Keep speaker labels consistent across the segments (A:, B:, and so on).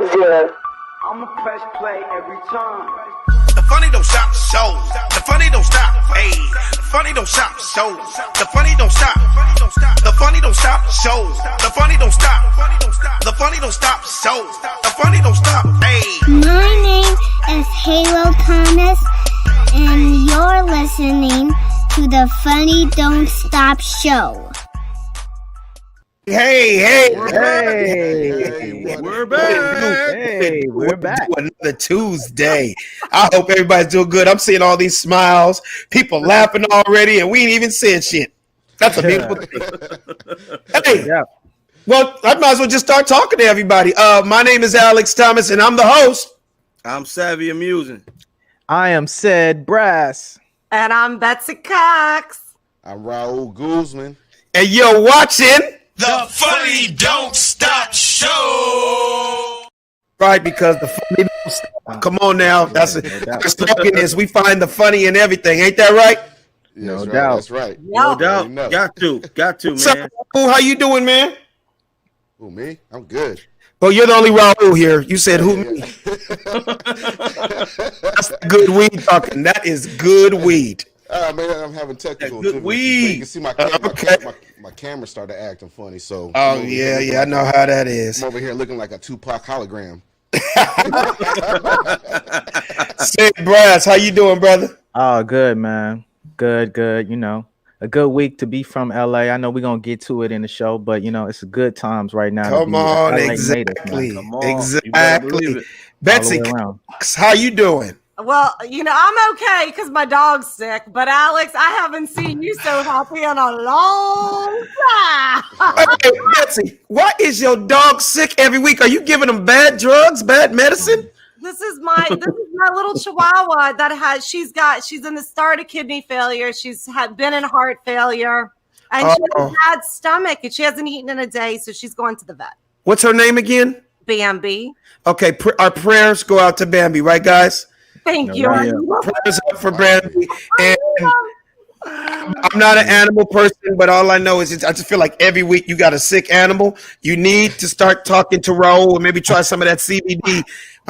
A: Zero.
B: I'ma press play every time.
C: The funny don't stop the show. The funny don't stop. Hey, the funny don't stop the show. The funny don't stop. The funny don't stop the show. The funny don't stop. The funny don't stop the show. The funny don't stop. Hey.
D: My name is Halo Thomas, and you're listening to the Funny Don't Stop Show.
C: Hey,
E: we're back.
C: Another Tuesday. I hope everybody's doing good. I'm seeing all these smiles, people laughing already, and we ain't even saying shit. That's a beautiful thing. Hey, well, I might as well just start talking to everybody. My name is Alex Thomas, and I'm the host.
F: I'm Savvy Amusing.
E: I am Sid Brass.
G: And I'm Betsy Cox.
H: I'm Raul Guzman.
C: And you're watching
I: The Funny Don't Stop Show.
C: Right, because the funny don't stop. Come on now. That's our slogan is we find the funny in everything. Ain't that right?
H: No
E: doubt.
H: That's right.
F: No doubt. Got to,
C: What's
F: man.
C: up, Raul? How you doing, man?
H: Who, me? I'm good.
C: Well, you're the only Raul here. You said who?
H: Yeah.
C: Me? That's good weed talking. That is good weed.
H: Man, I'm having technical
F: Good
H: difficulties.
F: weed.
H: You can see my camera.
C: Okay.
H: My camera started acting funny. So.
C: Oh yeah, I know how that is.
H: I'm over here looking like a Tupac hologram.
C: Sid Brass, how you doing, brother?
E: Oh, good, man. Good. You know, a good week to be from LA. I know we're gonna get to it in the show, but you know, it's a good times right now.
C: Come on,
E: LA
C: exactly,
E: native,
F: Come on. You better
C: exactly.
F: believe it.
C: Betsy,
E: All the way around.
C: how you doing?
G: Well, you know, I'm okay because my dog's sick. But Alex, I haven't seen you so happy in a long time.
C: Hey, Betsy, why is your dog sick every week? Are you giving him bad drugs, bad medicine?
G: This is my little Chihuahua that she's in the start of kidney failure. She's been in heart failure, and she has a bad stomach, and she hasn't eaten in a day, so she's going to the vet.
C: What's her name again?
G: Bambi.
C: Okay, our prayers go out to Bambi, right, guys?
G: Thank you.
E: Yeah.
C: Prayers up for Bambi. And I'm not an animal person, but all I know is I just feel like every week you got a sick animal. You need to start talking to Raul and maybe try some of that CBD,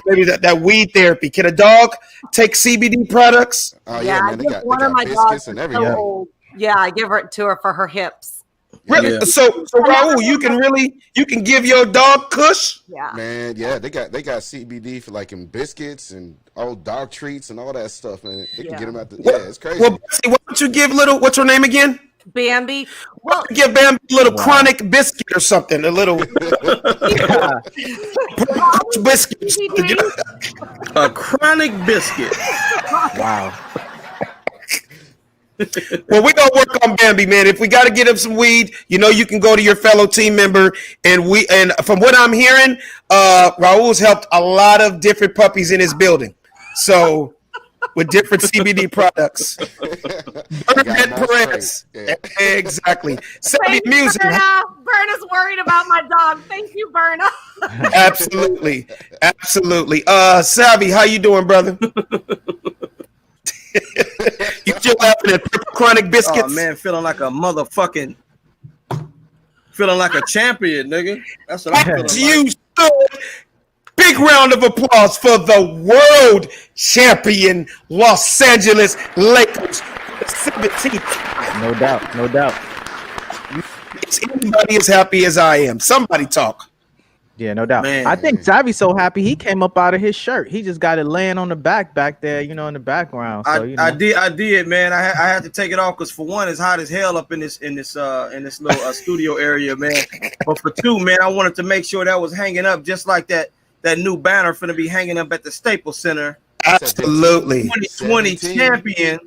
C: maybe that weed therapy. Can a dog take CBD products?
G: Yeah,
H: Man,
G: I
H: they
G: give
H: got
G: one of my
H: biscuits
G: dogs
H: and
G: so
H: everything.
G: old. Yeah, I give it to her for her hips.
C: Really?
F: Yeah.
C: So Raul, you can give your dog Kush?
G: Yeah.
H: Man, yeah, they got CBD for like in biscuits and all dog treats and all that stuff, man. They can get them out the it's crazy.
C: Well, Betsy, why don't you give what's her name again?
G: Bambi. Well,
C: Give Bambi a little chronic biscuit or something, a little biscuit.
F: A chronic biscuit.
E: Wow.
C: Well, we're gonna work on Bambi, man. If we got to get him some weed, you know, you can go to your fellow team member, and from what I'm hearing, Raul's helped a lot of different puppies in his building, so with different CBD products. Bernadette Perez, exactly. Savvy Music,
G: Berna's worried about my dog. Thank you, Berna.
C: absolutely. Savvy, how you doing, brother? You still laughing at purple chronic biscuits?
F: Oh man, feeling like a champion, nigga. That's what I'm feeling
C: You
F: like.
C: stood. Big round of applause for the world champion Los Angeles Lakers. 17.
E: No doubt.
C: Is anybody as happy as I am? Somebody talk.
E: Yeah, no doubt.
F: Man.
E: I think Savvy's so happy he came up out of his shirt. He just got it laying on the back there, you know, in the background. So, you know.
F: I did, man. I had to take it off because for one, it's hot as hell up in this little studio area, man. But for two, man, I wanted to make sure that was hanging up just like that new banner finna be hanging up at the Staples Center.
C: Absolutely.
F: 2020 champion.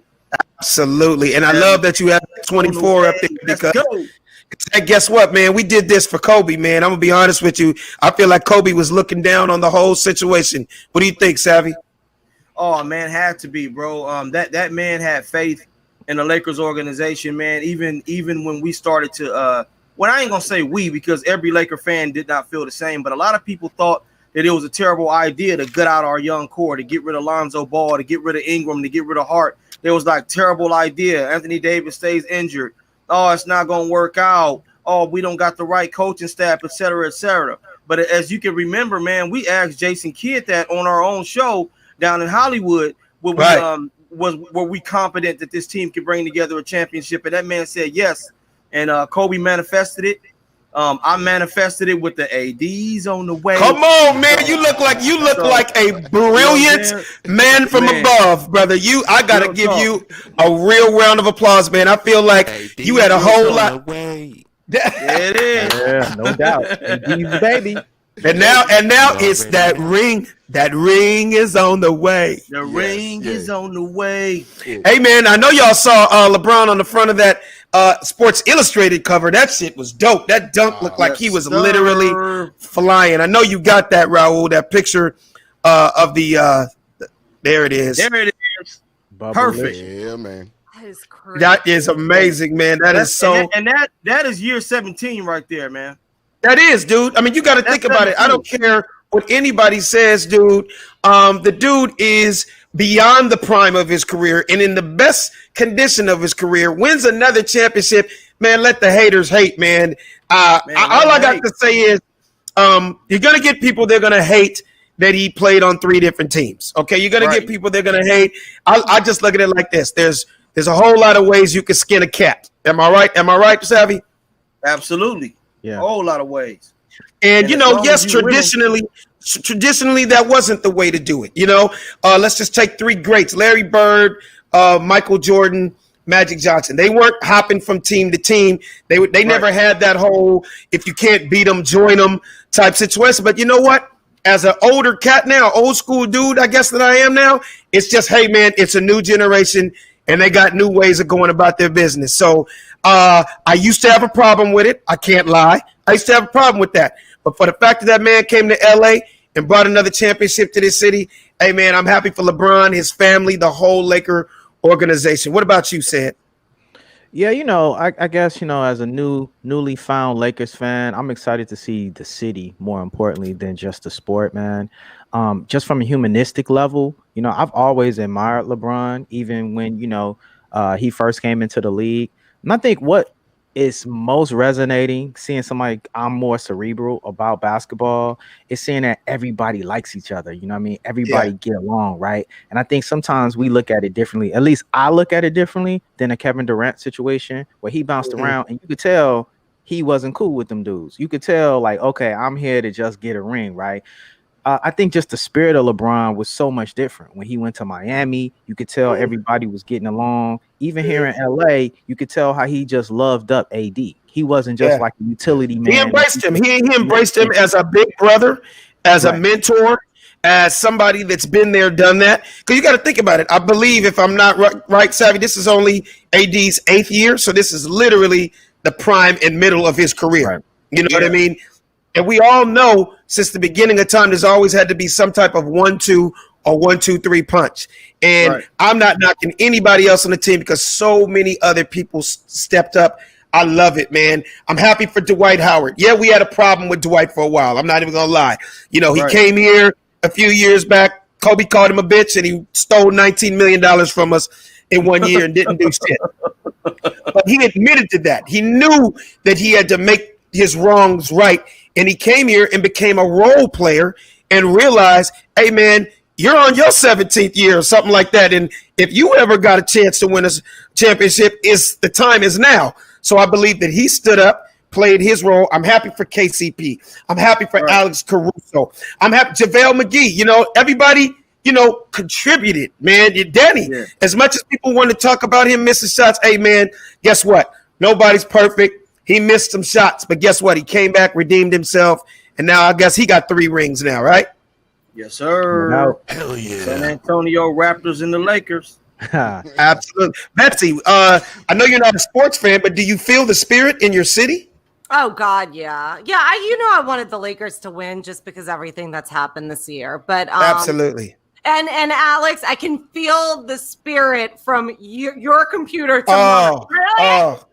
C: Absolutely. And I love that you have 24 up there
F: Let's
C: because
F: go.
C: hey, guess what, man? We did this for Kobe, man. I'm going to be honest with you. I feel like Kobe was looking down on the whole situation. What do you think, Savvy?
F: Oh man, had to be, bro. That man had faith in the Lakers organization, man. Even when we started to well, I ain't gonna say we because every Laker fan did not feel the same, but a lot of people thought that it was a terrible idea to gut out our young core, to get rid of Lonzo Ball, to get rid of Ingram, to get rid of Hart. It was like terrible idea. Anthony Davis stays injured. Oh, it's not gonna work out. Oh, we don't got the right coaching staff, et cetera, et cetera. But as you can remember, man, we asked Jason Kidd that on our own show down in Hollywood, where were we confident that this team could bring together a championship? And that man said yes. And Kobe manifested it. I manifested it with the ADs on the way.
C: Come on, man! You look like a brilliant man from above, brother. I gotta give you a real round of applause, man. I feel like you had a whole lot.
F: It is,
E: yeah, no doubt. ADs, baby.
C: And now it's that ring. That ring is on the way.
F: The ring is on the way.
C: Hey, man, I know y'all saw LeBron on the front of that Sports Illustrated cover. That shit was dope. That dunk looked like he was literally flying. I know you got that, Raul, that picture of the there it is.
F: There it is. Perfect.
H: Yeah, man.
G: That is crazy.
C: That is amazing, man.
F: That is year 17 right there, man.
C: That is, dude. I mean, you got to think about it. I don't care what anybody says, dude. The dude is beyond the prime of his career and in the best condition of his career. Wins another championship, man. Let the haters hate, man. All I got to say is, you're gonna get people. They're gonna hate that he played on 3 different teams. Okay, you're gonna get people. They're gonna hate. I just look at it like this. There's a whole lot of ways you can skin a cat. Am I right? Am I right, Savvy?
F: Absolutely. Yeah, a whole lot of ways.
C: And yes, traditionally that wasn't the way to do it. Let's just take 3 greats: Larry Bird, Michael Jordan, Magic Johnson. They weren't hopping from team to team. They never had that whole if you can't beat them, join them type situation. But you know what? As an older cat now, old school dude, I guess that I am now, it's just, hey, man, it's a new generation, and they got new ways of going about their business. So I used to have a problem with it. I can't lie. I used to have a problem with that. But for the fact that man came to L.A. and brought another championship to this city, hey, man, I'm happy for LeBron, his family, the whole Laker organization. What about you, Sid?
E: Yeah, I guess, as a newly found Lakers fan, I'm excited to see the city more importantly than just the sport, man. Just from a humanistic level, I've always admired LeBron, even when, he first came into the league. And I think what is most resonating, seeing somebody I'm more cerebral about basketball, is seeing that everybody likes each other. You know what I mean? Everybody get along, right? And I think sometimes we look at it differently. At least I look at it differently than a Kevin Durant situation where he bounced around and you could tell he wasn't cool with them dudes. You could tell, like, okay, I'm here to just get a ring, right? I think just the spirit of LeBron was so much different. When he went to Miami, you could tell everybody was getting along. Even here in LA, you could tell how he just loved up AD. He wasn't just like a utility man.
C: He embraced him. He embraced him as a big brother, as a mentor, as somebody that's been there, done that. Because you got to think about it. I believe, if I'm not right, Savvy, this is only AD's 8th year. So this is literally the prime and middle of his career. Right. You know what I mean? And we all know since the beginning of time, there's always had to be some type of 1-2 or 1-2-3 punch. And I'm not knocking anybody else on the team because so many other people stepped up. I love it, man. I'm happy for Dwight Howard. Yeah, we had a problem with Dwight for a while. I'm not even going to lie. He came here a few years back. Kobe called him a bitch, and he stole $19 million from us in 1 year and didn't do shit. But he admitted to that. He knew that he had to make his wrongs right. And he came here and became a role player and realized, hey, man, you're on your 17th year or something like that. And if you ever got a chance to win a championship, the time is now. So I believe that he stood up, played his role. I'm happy for KCP. I'm happy for Alex Caruso. I'm happy JaVale McGee. Everybody, contributed, man. Danny, as much as people want to talk about him missing shots, hey, man, guess what? Nobody's perfect. He missed some shots, but guess what? He came back, redeemed himself, and now I guess he got 3 rings now, right?
F: Yes, sir.
I: Hell yeah.
F: San Antonio Raptors and the Lakers.
C: Absolutely. Betsy, I know you're not a sports fan, but do you feel the spirit in your city?
G: Oh, God, yeah. Yeah, I wanted the Lakers to win just because everything that's happened this year. But
C: absolutely.
G: And Alex, I can feel the spirit from your computer tomorrow.
C: Oh.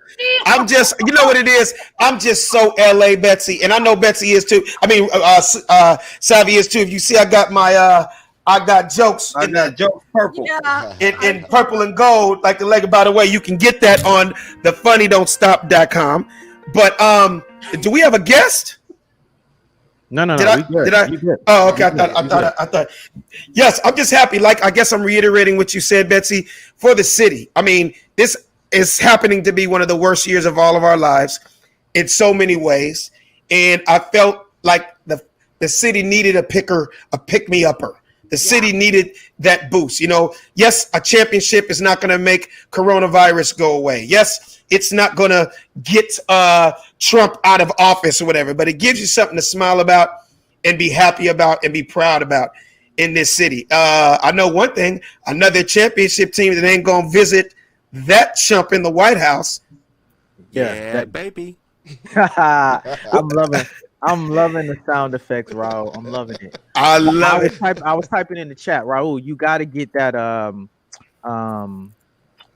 C: I'm just, you know what it is? I'm just so LA, Betsy, and I know Betsy is too. I mean, Savvy is too. If you see, I got my, I got jokes.
F: I got jokes purple.
G: Yeah.
C: In purple and gold, like the Laker. By the way, you can get that on thefunnydon'tstop.com. But do we have a guest?
E: No.
C: Did I?
E: You good.
C: Oh, okay.
E: You
C: I thought. Yes, I'm just happy. Like, I guess I'm reiterating what you said, Betsy, for the city. I mean, this is happening to be one of the worst years of all of our lives in so many ways. And I felt like the city needed a pick-me-upper. The city needed that boost. You know, yes, a championship is not going to make coronavirus go away. Yes, it's not going to get Trump out of office or whatever, but it gives you something to smile about and be happy about and be proud about in this city. I know one thing, another championship team that ain't going to visit that chump in the White House.
I: Yeah, baby.
E: I'm loving the sound effects, Raul. I'm loving it.
C: I love it.
E: I was typing in the chat, Raul. You got to get that.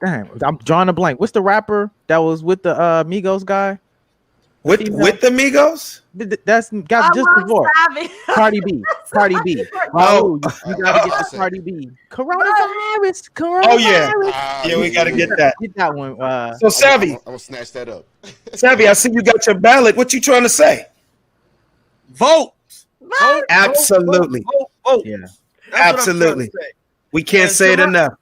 E: Damn, I'm drawing a blank. What's the rapper that was with the Migos guy?
C: With the Migos?
E: That's got just divorced. Cardi B. Raul, you got to get the Cardi B. Coronavirus.
C: Oh yeah, yeah, we got to get that.
E: Get that one.
C: So Savvy,
H: I'm gonna snatch that up.
C: Savvy, I see you got your ballot. What you trying to say?
F: Vote.
C: Absolutely.
F: Vote.
E: Yeah.
C: Absolutely. We can't say it enough.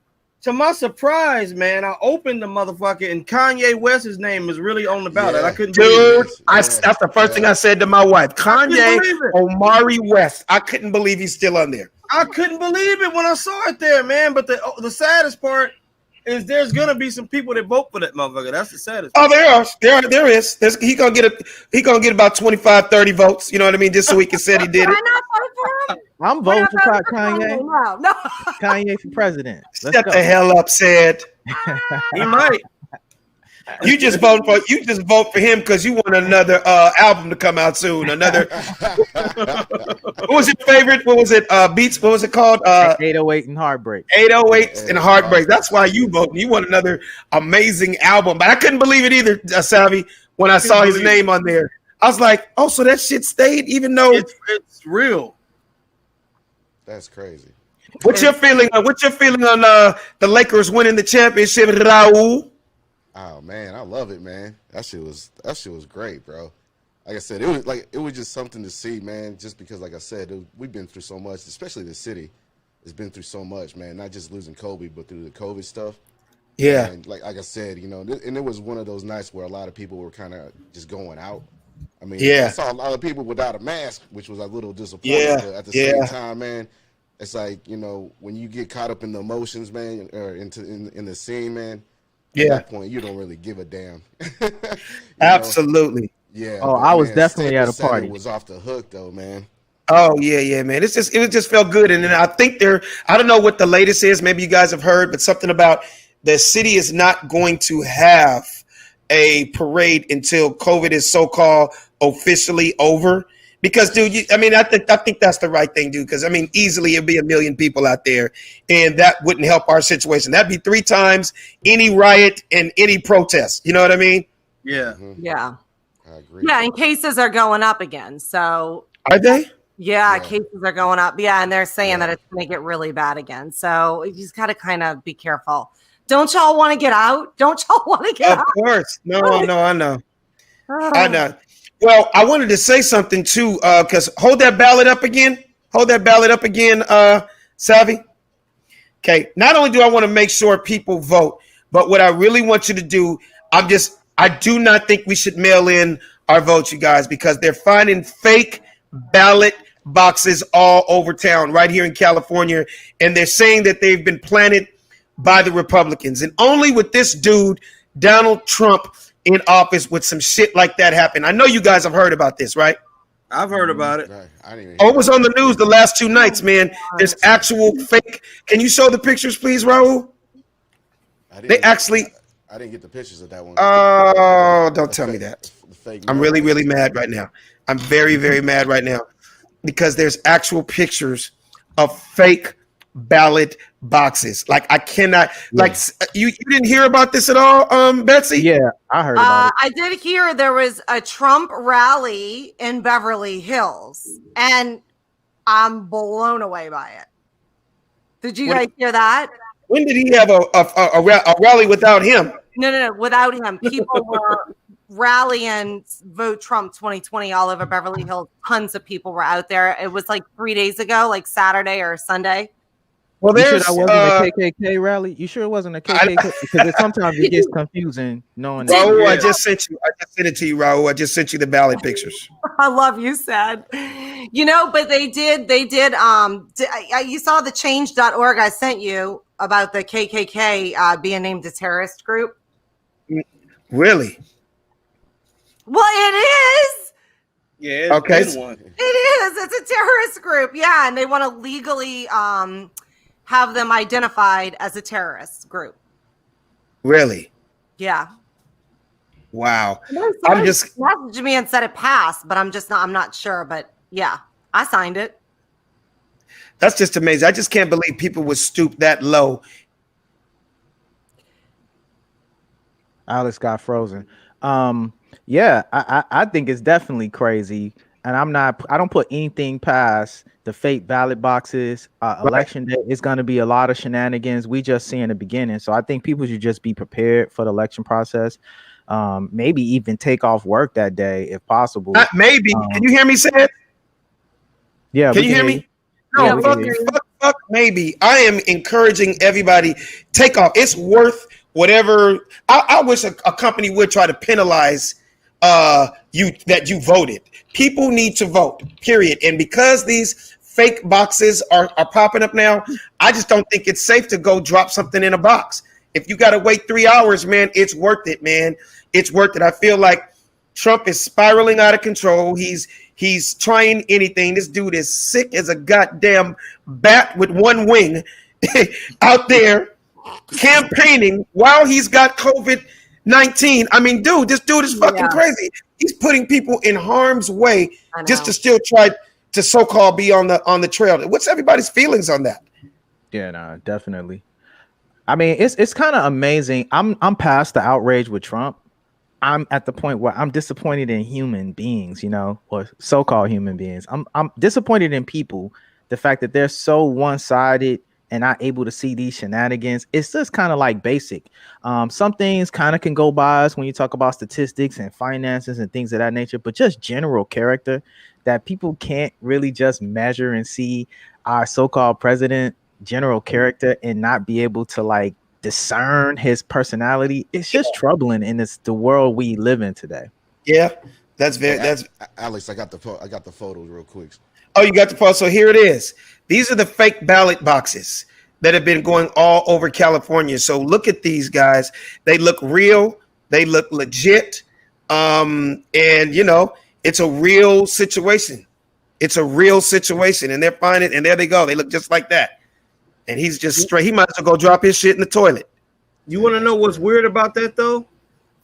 F: To my surprise, man, I opened the motherfucker and Kanye West's name is really on the ballot.
H: Yeah.
F: I couldn't believe
C: Dude,
F: it.
C: that's the first thing I said to my wife. Kanye
F: believe it.
C: Omari West. I couldn't believe he's still on there.
F: I couldn't believe it when I saw it there, man. But the saddest part is there's gonna be some people that vote for that motherfucker. That's the saddest part.
C: Oh, there is. He gonna get about 25, 30 votes. You know what I mean? Just so he can say he did
G: Why
C: it.
G: not vote for him?
E: I'm
G: Why
E: voting
G: not
E: for
G: vote
E: Kanye.
G: No.
E: Kanye for president. Let's
C: Shut
E: go.
C: the hell up, said.
F: He might.
C: You just vote for him because you want another album to come out soon. Another. What was your favorite? What was it? Beats. What was it called?
E: 808 and Heartbreak.
C: 808 and Heartbreak. That's why you voting. You want another amazing album. But I couldn't believe it either, Savvy, when I saw his name on there. I was like, oh, so that shit stayed, even though
F: It's real.
H: That's crazy.
C: What's your feeling on the Lakers winning the championship, Raul?
H: Oh man, I love it, man. That shit was great, bro. Like I said, it was just something to see, man. Just because, like I said, we've been through so much, especially the city has been through so much, man. Not just losing Kobe, but through the COVID stuff.
C: Yeah.
H: And like I said, you know, and it was one of those nights where a lot of people were kind of just going out. I mean, I saw a lot of people without a mask, which was a little disappointing.
C: Yeah.
H: But at the same time, man, it's like, you know, when you get caught up in the emotions, man, or in the scene, man. At that point, you don't really give a damn.
C: Absolutely.
H: Know? Yeah.
E: Oh, I was definitely at a party.
H: Was off the hook though, man.
C: Oh yeah, man. It just felt good, and then I think I don't know what the latest is. Maybe you guys have heard, but something about the city is not going to have a parade until COVID is so-called officially over. Because, dude, I think that's the right thing, dude. Because, I mean, easily it'd be 1 million people out there, and that wouldn't help our situation. That'd be 3 times any riot and any protest. You know what I mean?
F: Yeah.
H: Mm-hmm.
G: Yeah.
H: I agree.
G: Yeah, and cases are going up again. So
C: Are they?
G: yeah, cases are going up. Yeah, and they're saying that it's going to get really bad again. So you just got to kind of be careful. Don't y'all want to get out? Don't y'all want to get out?
C: Of course. No, I know. I know. Well, I wanted to say something too, because hold that ballot up again. Savvy. Okay. Not only do I want to make sure people vote, but what I really want you to do, I do not think we should mail in our votes, you guys, because they're finding fake ballot boxes all over town, right here in California, and they're saying that they've been planted by the Republicans. And only with this dude, Donald Trump, in office with some shit like that happen. I know you guys have heard about this, right?
F: I've heard about it.
H: Right. I didn't even
C: Oh, it was on the news the last 2 nights, man. There's actual fake. Can you show the pictures, please, Raul? I
H: didn't get the pictures of that one.
C: Oh, don't tell me that. I'm really, really mad right now. I'm very, very mad right now because there's actual pictures of fake ballot boxes. Like I cannot. Like you didn't hear about this at all, Betsy?
E: Yeah, I heard about it.
G: I did hear there was a Trump rally in Beverly Hills, and I'm blown away by it. Did you guys hear that?
C: When did he have a rally without him?
G: No, without him. People were rally and vote Trump 2020 all over Beverly Hills. Tons of people were out there. It was like 3 days ago, like Saturday or Sunday.
C: Well,
E: You sure
C: there's
E: that wasn't a KKK rally? You sure it wasn't a KKK? Because sometimes it gets confusing knowing that.
C: Raul, I just sent it to you, Raul. I just sent you the ballot pictures.
G: I love you, Sad. But they did. You saw the change.org I sent you about the KKK being named a terrorist group.
C: Really?
G: Well, it is.
F: Yeah.
C: Okay.
F: One.
G: It is. It's a terrorist group. Yeah, and they want to legally have them identified as a terrorist group.
C: Really?
G: Yeah.
C: Wow.
G: I'm just messaged me and said it passed, but I'm not sure. But yeah, I signed it.
C: That's just amazing. I just can't believe people would stoop that low.
E: Alex got frozen. Yeah, I think it's definitely crazy. And I don't put anything past the fake ballot boxes. Election day is going to be a lot of shenanigans. We just see in the beginning. So I think people should just be prepared for the election process. Maybe even take off work that day if possible.
C: Maybe. Can you hear me, Sam?
E: Yeah.
C: Can you hear me? No, fuck, maybe. I am encouraging everybody, take off. It's worth whatever. I wish a company would try to penalize that you voted. People need to vote, period. And because these fake boxes are popping up now, I just don't think it's safe to go drop something in a box. If you got to wait 3 hours, man, it's worth it, man. It's worth it. I feel like Trump is spiraling out of control. He's trying anything. This dude is sick as a goddamn bat with one wing out there campaigning while he's got COVID-19. I mean, dude, this dude is fucking crazy. He's putting people in harm's way just to still try to so-called be on the trail. What's everybody's feelings on that?
E: Yeah, no, definitely. I mean, it's kind of amazing. I'm past the outrage with Trump. I'm at the point where I'm disappointed in human beings, or so-called human beings. I'm disappointed in people. The fact that they're so one-sided and not able to see these shenanigans. It's just kind of like basic. Some things kind of can go by us when you talk about statistics and finances and things of that nature, but just general character that people can't really just measure and see our so-called president general character and not be able to like discern his personality. It's just troubling in the world we live in today.
C: Yeah, that's
H: Alex. I got the photos real quick.
C: Oh, you got the photo. So here it is. These are the fake ballot boxes that have been going all over California. So look at these guys. They look real. They look legit. And it's a real situation. It's a real situation, and they're finding, and there they go. They look just like that. And he's just straight. He might as well go drop his shit in the toilet.
F: You want to know what's weird about that, though?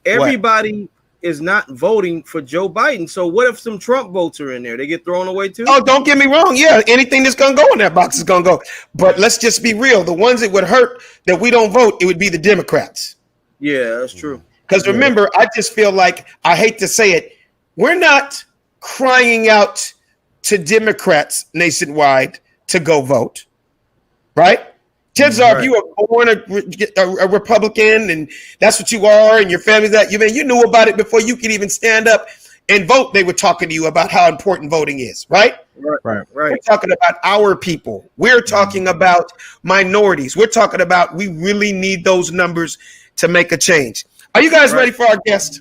F: Everybody is not voting for Joe Biden. So what if some Trump votes are in there? They get thrown away too?
C: Oh, don't get me wrong. Yeah, anything that's going to go in that box is going to go. But let's just be real. The ones that would hurt that we don't vote, it would be the Democrats.
F: Yeah, that's true.
C: Because remember, I just feel like, I hate to say it, we're not crying out to Democrats nationwide to go vote. Right? Chances are, if you were born a Republican and that's what you are, and your family's that, you knew about it before you could even stand up and vote. They were talking to you about how important voting is, right?
E: Right.
C: We're talking about our people. We're talking about minorities. We're talking about we really need those numbers to make a change. Are you guys ready for our guest?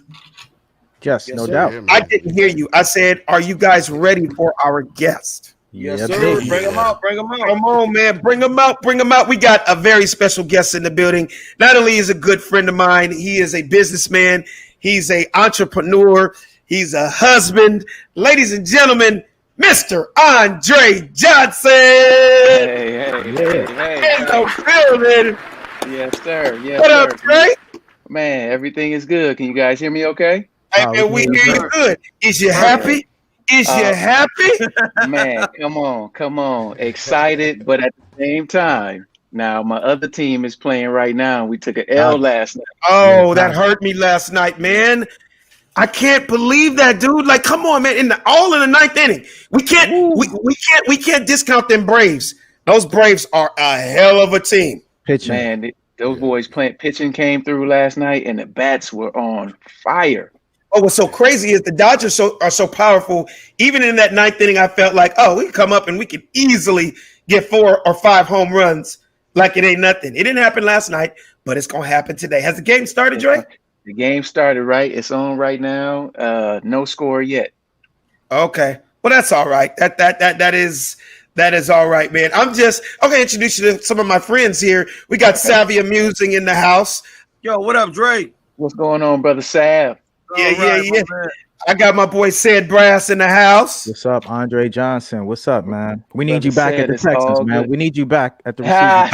E: Yes, no doubt.
H: Yeah,
C: I didn't hear you. I said, are you guys ready for our guest?
F: Yes, sir. Bring them out.
C: Come on, man. Bring them out. We got a very special guest in the building. Not only is a good friend of mine, he is a businessman. He's an entrepreneur. He's a husband. Ladies and gentlemen, Mr. Andre Johnson.
A: Hey.
C: In the building.
A: Yes, sir.
C: What up, Trey?
A: Man, everything is good. Can you guys hear me okay?
C: Hey, man, we hear you good. Is you happy? Is you happy?
A: Man, come on. Excited, but at the same time, now my other team is playing right now. We took an L last night.
C: Oh, that hurt me last night, man. I can't believe that, dude. Like, come on, man. All in the ninth inning. We can't discount them Braves. Those Braves are a hell of a team.
E: Pitching.
A: Man, those boys pitching came through last night, and the bats were on fire.
C: But what's so crazy is the Dodgers are so powerful. Even in that ninth inning, I felt like, oh, we can come up and we can easily get 4 or 5 home runs like it ain't nothing. It didn't happen last night, but it's gonna happen today. Has the game started, Dre?
A: The game started, right? It's on right now. No score yet.
C: Okay. Well, that's all right. That is all right, man. I'm going to introduce you to some of my friends here. We got Savvy Amusing in the house.
F: Yo, what up, Drake?
A: What's going on, brother Sav?
C: Yeah. I got my boy Sid Brass in the house.
E: What's up, Andre Johnson? What's up, man? We need
A: Brother
E: you back
A: Sid,
E: at the
A: it's
E: Texans,
A: all
E: man.
A: good.
E: We need you back at the receiving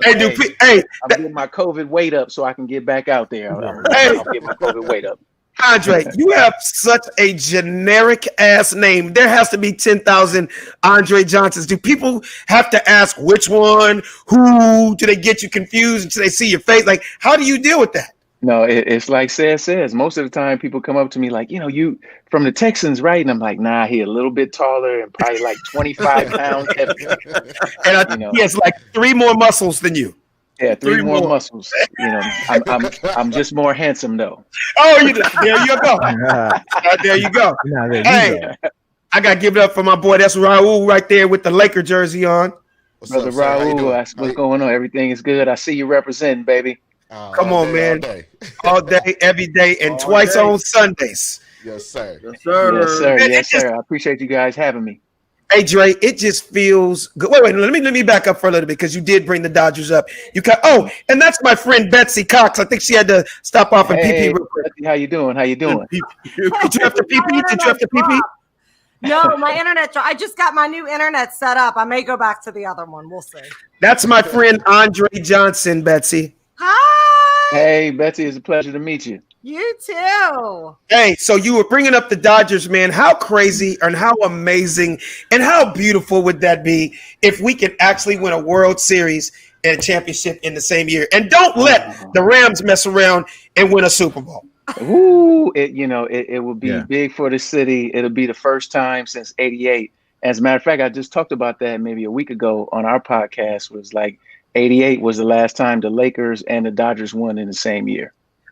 E: position.
A: I'm getting my COVID weight up so I can get back out there. I'll get my COVID weight up.
C: Andre, you have such a generic ass name. There has to be 10,000 Andre Johnsons. Do people have to ask which one? Who? Do they get you confused until they see your face? Like, how do you deal with that?
A: No, it's like says. Most of the time, people come up to me like, you from the Texans, right? And I'm like, nah, he a little bit taller and probably like 25 pounds heavier.
C: And I think he has like 3 more muscles than you.
A: Yeah, three more muscles. I'm just more handsome though.
C: Oh, there you go. There you go. Hey, I gotta give it up for my boy. That's Raul right there with the Laker jersey on.
A: Brother Raul, what's going on? Everything is good. I see you representing, baby.
C: Come on, man. All day, every day, and twice on Sundays.
H: Yes, sir.
F: Yes, sir.
A: Yes, sir. Yes, sir. I appreciate you guys having me.
C: Hey, Dre, it just feels good. Wait, let me back up for a little bit because you did bring the Dodgers up. And that's my friend Betsy Cox. I think she had to stop off and pee real quick.
A: Betsy, how you doing?
C: Did you have to pee?
G: No, my internet. I just got my new internet set up. I may go back to the other one. We'll see.
C: That's my friend Andre Johnson, Betsy.
G: Hi.
A: Hey, Betsy, it's a pleasure to meet you.
G: You too.
C: Hey, so you were bringing up the Dodgers, man. How crazy and how amazing and how beautiful would that be if we could actually win a World Series and a championship in the same year? And don't let the Rams mess around and win a Super Bowl.
A: Ooh, it will be big for the city. It'll be the first time since '88. As a matter of fact, I just talked about that maybe a week ago on our podcast. Was like '88 was the last time the Lakers and the Dodgers won in the same year.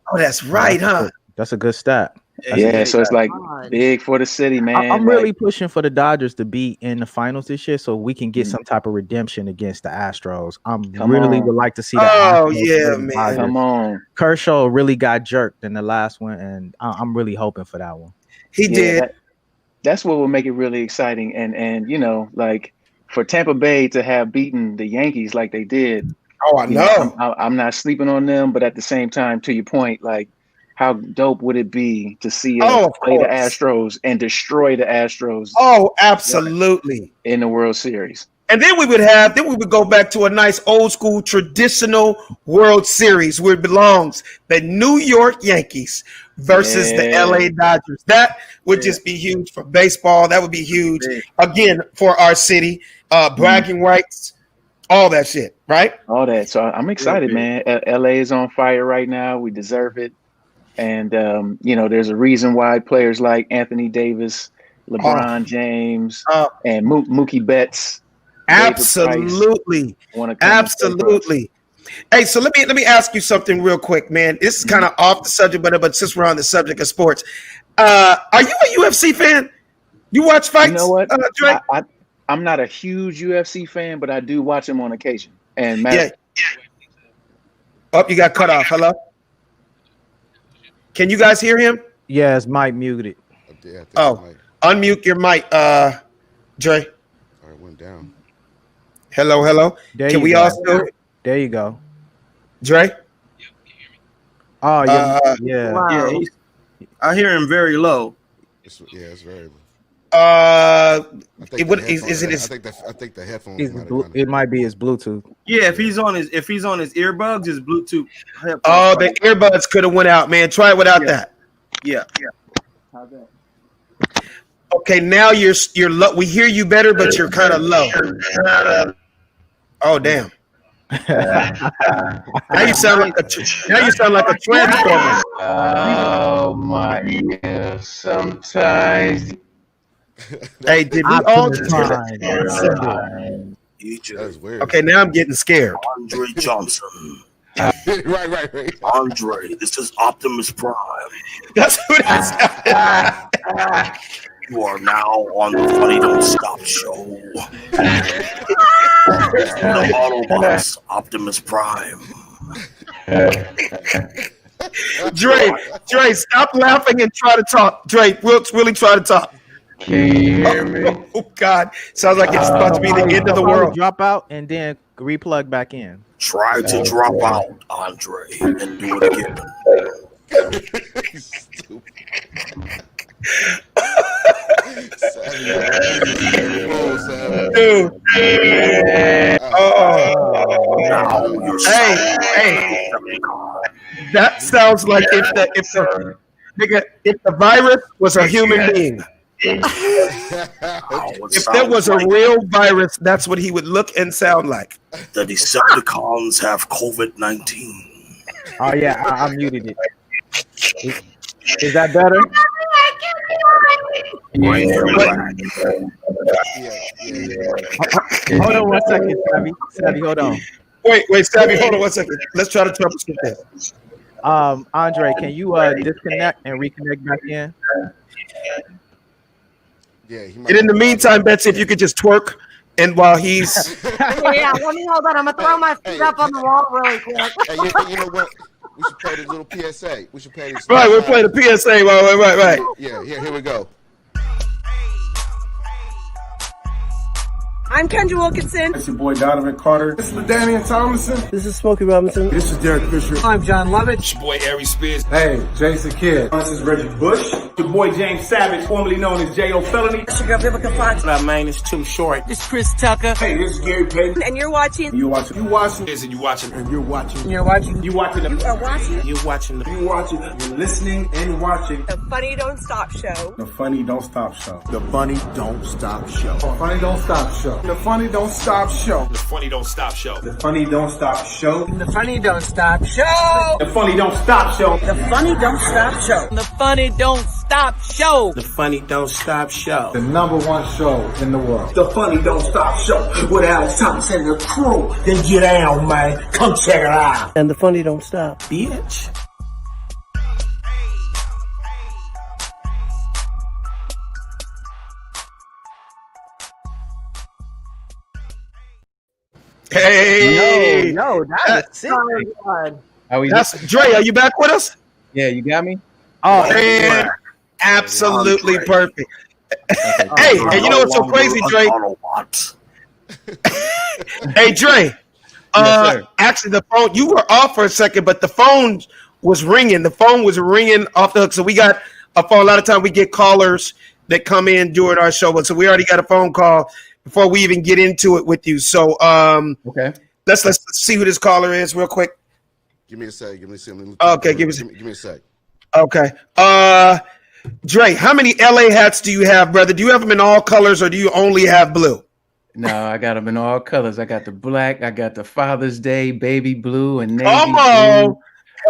C: Oh, that's right, huh?
E: That's a good stat.
A: So it's like big for the city, man.
E: I'm really pushing for the Dodgers to be in the finals this year so we can get some type of redemption against the Astros. Would like to see that.
C: Oh, yeah, man.
A: Come on.
E: Kershaw really got jerked in the last one, and I'm really hoping for that one.
C: He did.
A: That's what will make it really exciting. And like for Tampa Bay to have beaten the Yankees like they did.
C: Oh, I know.
A: I'm not sleeping on them, but at the same time, to your point, like how dope would it be to see us play the Astros and destroy the Astros?
C: Oh, absolutely.
A: In the World Series.
C: And then we would go back to a nice old school traditional World Series where it belongs, the New York Yankees versus the LA Dodgers. That would just be huge for baseball. That would be huge again for our city, bragging rights. All that shit, right?
A: All that. So I'm excited, man. LA is on fire right now. We deserve it. And, there's a reason why players like Anthony Davis, LeBron James, and Mookie Betts.
C: Absolutely. Absolutely. Hey, so let me ask you something real quick, man. This is kind of off the subject, but since we're on the subject of sports, are you a UFC fan? You watch fights?
A: You know what? I'm not a huge UFC fan, but I do watch them on occasion. And
C: Oh, you got cut off. Hello? Can you guys hear him?
E: Yeah, his mic muted.
C: Unmute your mic, Dre.
H: All right, went down.
C: Hello. Can we also?
E: There you go.
C: Dre?
E: Oh, yeah.
F: Wow. I hear him very low.
H: It's very low.
C: I think the headphones.
E: It might be his Bluetooth.
F: Yeah, if he's on his earbuds, his Bluetooth.
C: Oh, the earbuds could have went out, man. Try it without that.
F: Yeah.
A: How's that?
C: Okay, now you're low. We hear you better, but you're kind of low. Oh, damn. Now you sound like a transformer.
A: Oh my God! Sometimes.
C: Hey, did we all just hear
H: that? That's weird.
C: Okay, now I'm getting scared.
F: Andre Johnson.
H: Right.
J: Andre, this is Optimus Prime.
C: That's who that sounded.
J: You are now on the Funny Don't Stop show. The Autobots, Optimus Prime.
C: Dre, stop laughing and try to talk. Dre, really try to talk.
A: Can you hear me?
C: Oh God, sounds like it's about to be the end of the world.
E: Drop out and then replug back in.
J: Try to drop out, Andre, and do it again.
C: Dude. Hey. That sounds like if the virus was a human being. If there was a real virus, that's what he would look and sound like.
J: The Decepticons have COVID-19.
E: Oh yeah, I muted it. Is that better? Hold on 1 second, Savvy, hold on.
C: Wait, Savvy, hold on 1 second. Let's try to troubleshoot that.
E: Andre, can you disconnect and reconnect back in?
H: Yeah.
C: And in the meantime, Betsy, if you could just twerk, and while he's
G: Yeah, let me hold on. I'm gonna throw my feet up on the wall really quick.
H: Hey, you know what? We should play this little PSA. We should play this.
C: Right, we're playing the PSA. Right.
H: Yeah, here we go.
K: I'm Kendra Wilkinson.
L: It's your boy Donovan Carter. This is LaDainian Thomason.
K: This is Smokey Robinson.
L: This is Derek Fisher.
K: I'm John Lovett.
L: It's your boy Ari Spears. Hey, Jason Kidd. This is Reggie Bush. Your boy James Savage, formerly known as J.O. Felony.
K: It's your girl Vivica Fox.
I: My man is too short.
K: This is Chris Tucker.
L: Hey, this is Gary Payton.
K: And you're watching.
L: You're watching.
I: And you're watching.
L: You're watching.
K: You're watching.
L: You watching.
K: You are watching.
I: You're watching.
L: You watching. You're listening and watching.
K: The Funny Don't Stop Show.
L: The Funny Don't Stop Show.
I: The Funny Don't Stop Show.
L: The Funny Don't Stop Show. The Funny Don't Stop Show.
I: The Funny Don't Stop Show.
L: The Funny Don't Stop Show.
K: The Funny Don't Stop Show.
L: The Funny Don't Stop Show.
K: The Funny Don't Stop Show. The Funny Don't Stop Show.
I: The Funny Don't Stop Show.
L: The #1 show in the world.
B: The Funny Don't Stop Show with Alex Thomas and the crew. Then get down, man. Come check it out.
K: And the Funny Don't Stop.
I: Bitch.
C: Hey,
E: no, that's it.
C: That's Dre. Are you back with us?
A: Yeah, you got me.
C: Oh, man, absolutely perfect. Hey, and you know what's so crazy, Dre? Hey, Dre.
A: Yes,
C: actually, the phone. You were off for a second, but the phone was ringing. The phone was ringing off the hook. So we got a phone. A lot of time we get callers that come in during our show, but so we already got a phone call before we even get into it with you. So
A: okay,
C: let's see who this caller is real quick.
H: Give me a sec. Give me a sec.
C: Okay, give
H: me a sec.
C: Okay. Dre, how many LA hats do you have, brother? Do you have them in all colors or do you only have blue?
A: No, I got them in all colors. I got the black, I got the Father's Day baby blue and navy
C: Come
A: blue.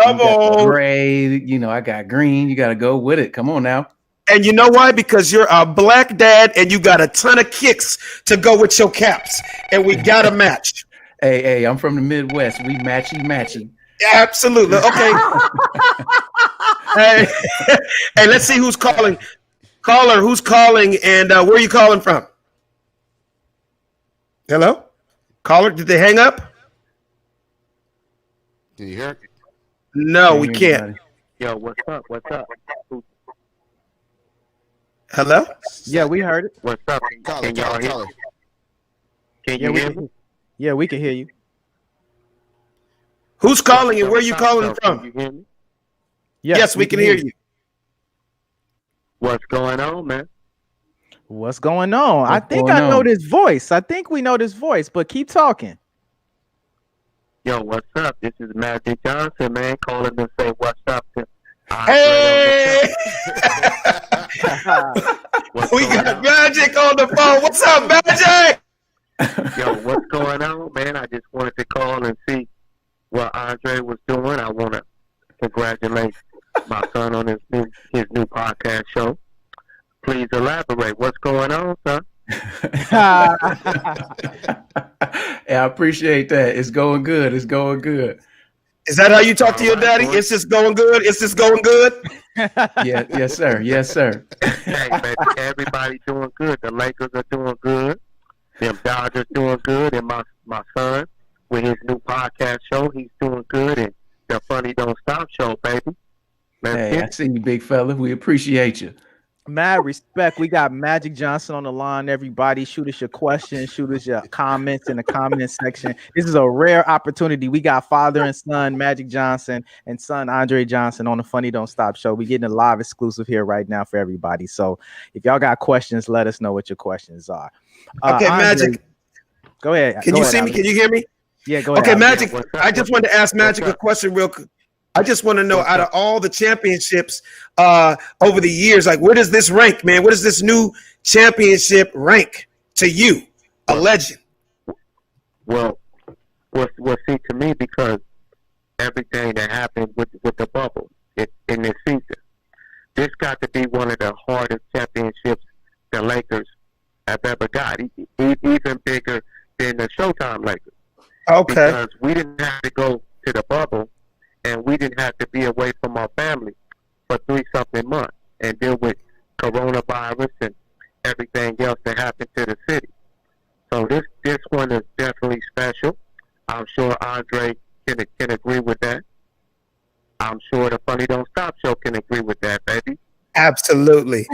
C: on.
A: Gray, I got green. You got to go with it. Come on now.
C: And you know why? Because you're a black dad and you got a ton of kicks to go with your caps. And we got to match.
A: Hey, I'm from the Midwest. We matchy.
C: Absolutely. Okay. hey, let's see who's calling. Caller, who's calling and where are you calling from? Hello? Caller, did they hang up?
H: Can you hear it?
C: No, we can't.
M: Yo, what's up?
C: Hello?
E: Yeah, we heard it.
M: What's up? Can y'all hear? Can you hear me?
E: Yeah, we can hear you.
C: Who's calling and where are you calling from?
M: Can you hear me?
C: Yes, we can hear you.
M: What's going on, man?
E: What's going on? I think I know this voice. I think we know this voice, but keep talking.
M: Yo, what's up? This is Magic Johnson, man, calling to say what's up to
C: Hey! We got Magic on the phone. What's up, Magic?
M: Yo, what's going on, man? I just wanted to call and see what Andre was doing. I want to congratulate my son on his new podcast show. Please elaborate. What's going on, son?
A: Yeah, I appreciate that. It's going good.
C: Is that how you talk to your daddy? It's just going good. It's just going good.
N: Yeah, yes, sir. Yes, sir.
M: Hey, baby, everybody doing good. The Lakers are doing good. Them Dodgers doing good, and my son with his new podcast show, he's doing good, and the Funny Don't Stop show, baby.
N: Hey, I see you, big fella. We appreciate you.
E: Mad respect. We got Magic Johnson on the line. Everybody, shoot us your questions, shoot us your comments in the comment section. This is a rare opportunity. We got father and son Magic Johnson and son Andre Johnson on the Funny Don't Stop show. We're getting a live exclusive here right now for everybody. So if y'all got questions, let us know what your questions are.
C: Okay,
E: Andre,
C: Magic.
E: Go ahead.
C: Can you see me? Can you hear me?
E: Yeah, go ahead.
C: Okay, Magic. I just wanted to ask Magic a question real quick. I just want to know, out of all the championships over the years, like, where does this rank, man? Where does this new championship rank to you, a legend?
M: Well, see, to me, because everything that happened with the bubble in this season, this got to be one of the hardest championships the Lakers have ever got, even bigger than the Showtime Lakers.
C: Okay.
M: Because we didn't have to go to the bubble, and we didn't have to be away from our family for 3-something months and deal with coronavirus and everything else that happened to the city. So this one is definitely special. I'm sure Andre can agree with that. I'm sure the Funny Don't Stop show can agree with that, baby.
C: Absolutely.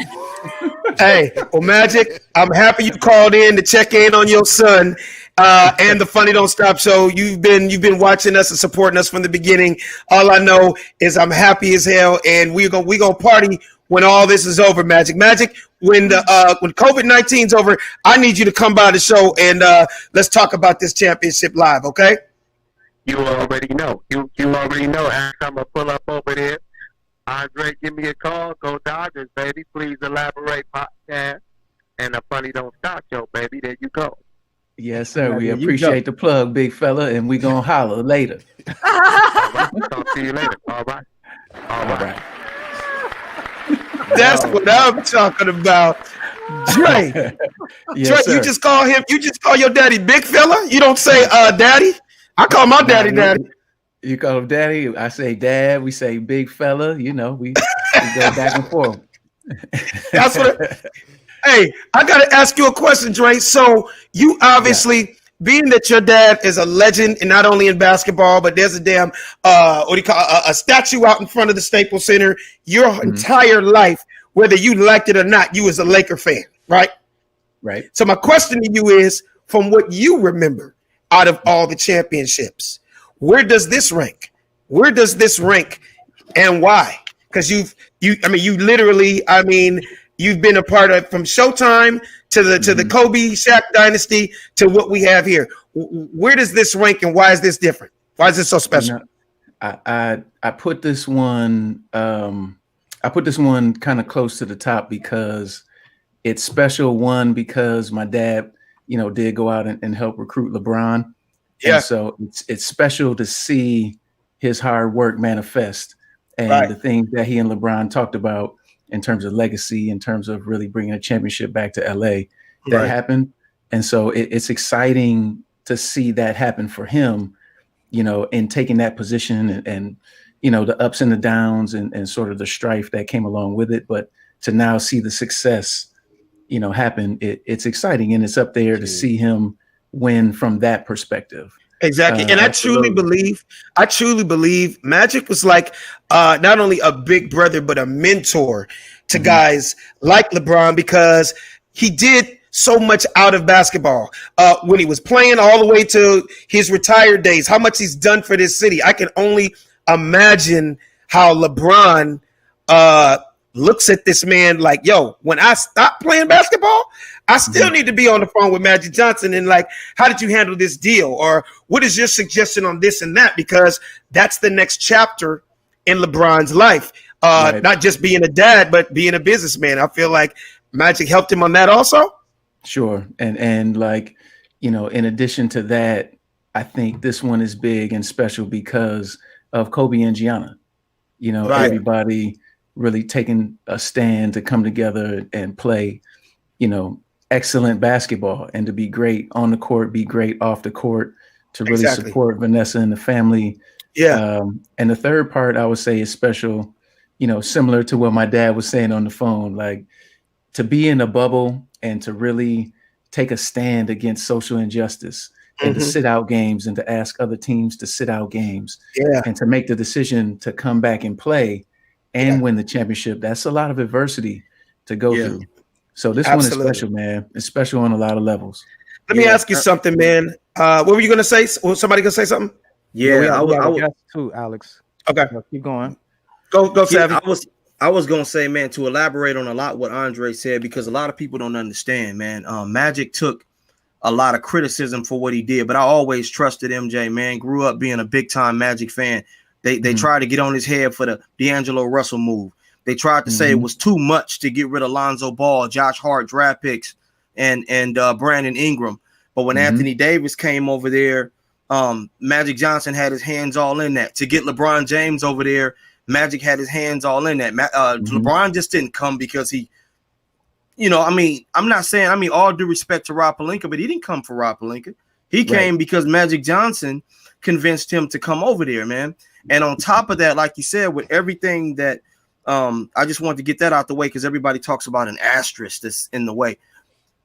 C: Hey, well, Magic, I'm happy you called in to check in on your son and the Funny Don't Stop show. You've been watching us and supporting us from the beginning. All I know is I'm happy as hell, and we're gonna party when all this is over. Magic, when COVID-19's over, I need you to come by the show and let's talk about this championship live, okay?
M: You already know. You already know. As I'm gonna pull up over there. Andre, give me a call. Go Dodgers, baby. Please elaborate podcast and the Funny Don't Stop show, baby. There you go.
N: Yes, sir. We appreciate the plug, big fella, and we gonna holler later.
M: All right. Talk to you later. All right. All right.
C: That's what I'm talking about. Dre.
N: Yes,
C: Dre,
N: sir.
C: you just call your daddy big fella? You don't say daddy? I call my daddy daddy.
N: You call him daddy. I say dad. We say big fella. You know, we go back and forth.
C: That's what. Hey, I got to ask you a question, Dre. So you obviously, being that your dad is a legend, and not only in basketball, but there's a damn what do you call a statue out in front of the Staples Center. Your entire life, whether you liked it or not, you was a Laker fan, right?
N: Right.
C: So my question to you is, from what you remember out of all the championships, where does this rank? Where does this rank, and why? Because you've been a part of, from Showtime to the Kobe Shaq dynasty to what we have here. Where does this rank, and why is this different? Why is this so special?
N: I put this one. I put this one kind of close to the top because it's special. One, because my dad, did go out and help recruit LeBron. Yeah. And so it's special to see his hard work manifest, and the things that he and LeBron talked about in terms of legacy, in terms of really bringing a championship back to LA, that happened. And so it's exciting to see that happen for him, in taking that position and the ups and the downs and sort of the strife that came along with it. But to now see the success, happen, it's exciting, and it's up there to see him win from that perspective.
C: Exactly. And I truly believe Magic was like not only a big brother, but a mentor to guys like LeBron, because he did so much out of basketball when he was playing all the way to his retired days, how much he's done for this city. I can only imagine how LeBron looks at this man like, yo, when I stop playing basketball, I still need to be on the phone with Magic Johnson and like, how did you handle this deal? Or what is your suggestion on this and that? Because that's the next chapter in LeBron's life. Not just being a dad, but being a businessman. I feel like Magic helped him on that also.
N: Sure. And like, in addition to that, I think this one is big and special because of Kobe and Gianna. Everybody really taking a stand to come together and play, excellent basketball, and to be great on the court, be great off the court, to really support Vanessa and the family
C: Yeah.
N: And the third part I would say is special, similar to what my dad was saying on the phone, like to be in a bubble and to really take a stand against social injustice and to sit out games and to ask other teams to sit out games and to make the decision to come back and play and win the championship. That's a lot of adversity to go through. So this one is special, man. It's special on a lot of levels.
C: Let me ask you something, man. What were you going to say? Was somebody going to say something?
E: Yeah, we have a guest too, Alex.
C: Okay.
E: Keep going.
C: Go, Savvy.
F: I was gonna say, man, to elaborate on a lot what Andre said, because a lot of people don't understand, man. Magic took a lot of criticism for what he did, but I always trusted MJ, man. Grew up being a big time Magic fan. They tried to get on his head for the D'Angelo Russell move. They tried to say it was too much to get rid of Lonzo Ball, Josh Hart draft picks, and Brandon Ingram. But when Anthony Davis came over there, Magic Johnson had his hands all in that. To get LeBron James over there, Magic had his hands all in that. LeBron just didn't come because he, I'm not saying, all due respect to Rob Pelinka, but he didn't come for Rob Pelinka. He came because Magic Johnson convinced him to come over there, man. And on top of that, like you said, with everything that, I just wanted to get that out the way because everybody talks about an asterisk that's in the way.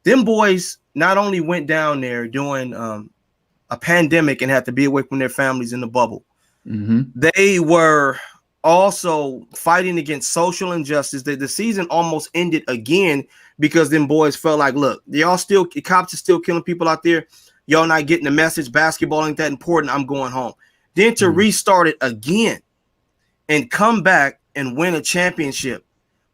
F: Them boys not only went down there during a pandemic and had to be away from their families in the bubble, they were also fighting against social injustice. The season almost ended again because them boys felt like, look, cops are still killing people out there. Y'all not getting the message. Basketball ain't that important. I'm going home. Then to restart it again and come back and win a championship.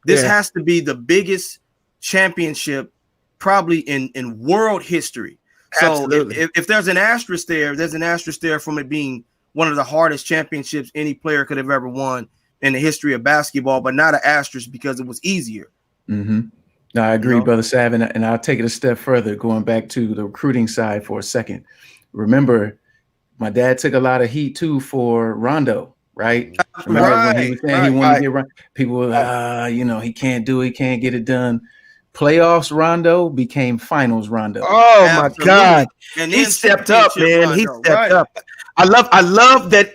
F: This has to be the biggest championship probably in world history. So if there's an asterisk there, there's an asterisk there from it being one of the hardest championships any player could have ever won in the history of basketball, but not an asterisk because it was easier.
N: No, I agree, Brother Sav, and I'll take it a step further, going back to the recruiting side for a second. Remember, my dad took a lot of heat too for Rondo, right? Remember when he was saying he wanted to get Rondo? People were he can't do it, he can't get it done. Playoffs Rondo became finals Rondo.
C: Oh my God. And he stepped up, man. Rondo. He stepped up. I love that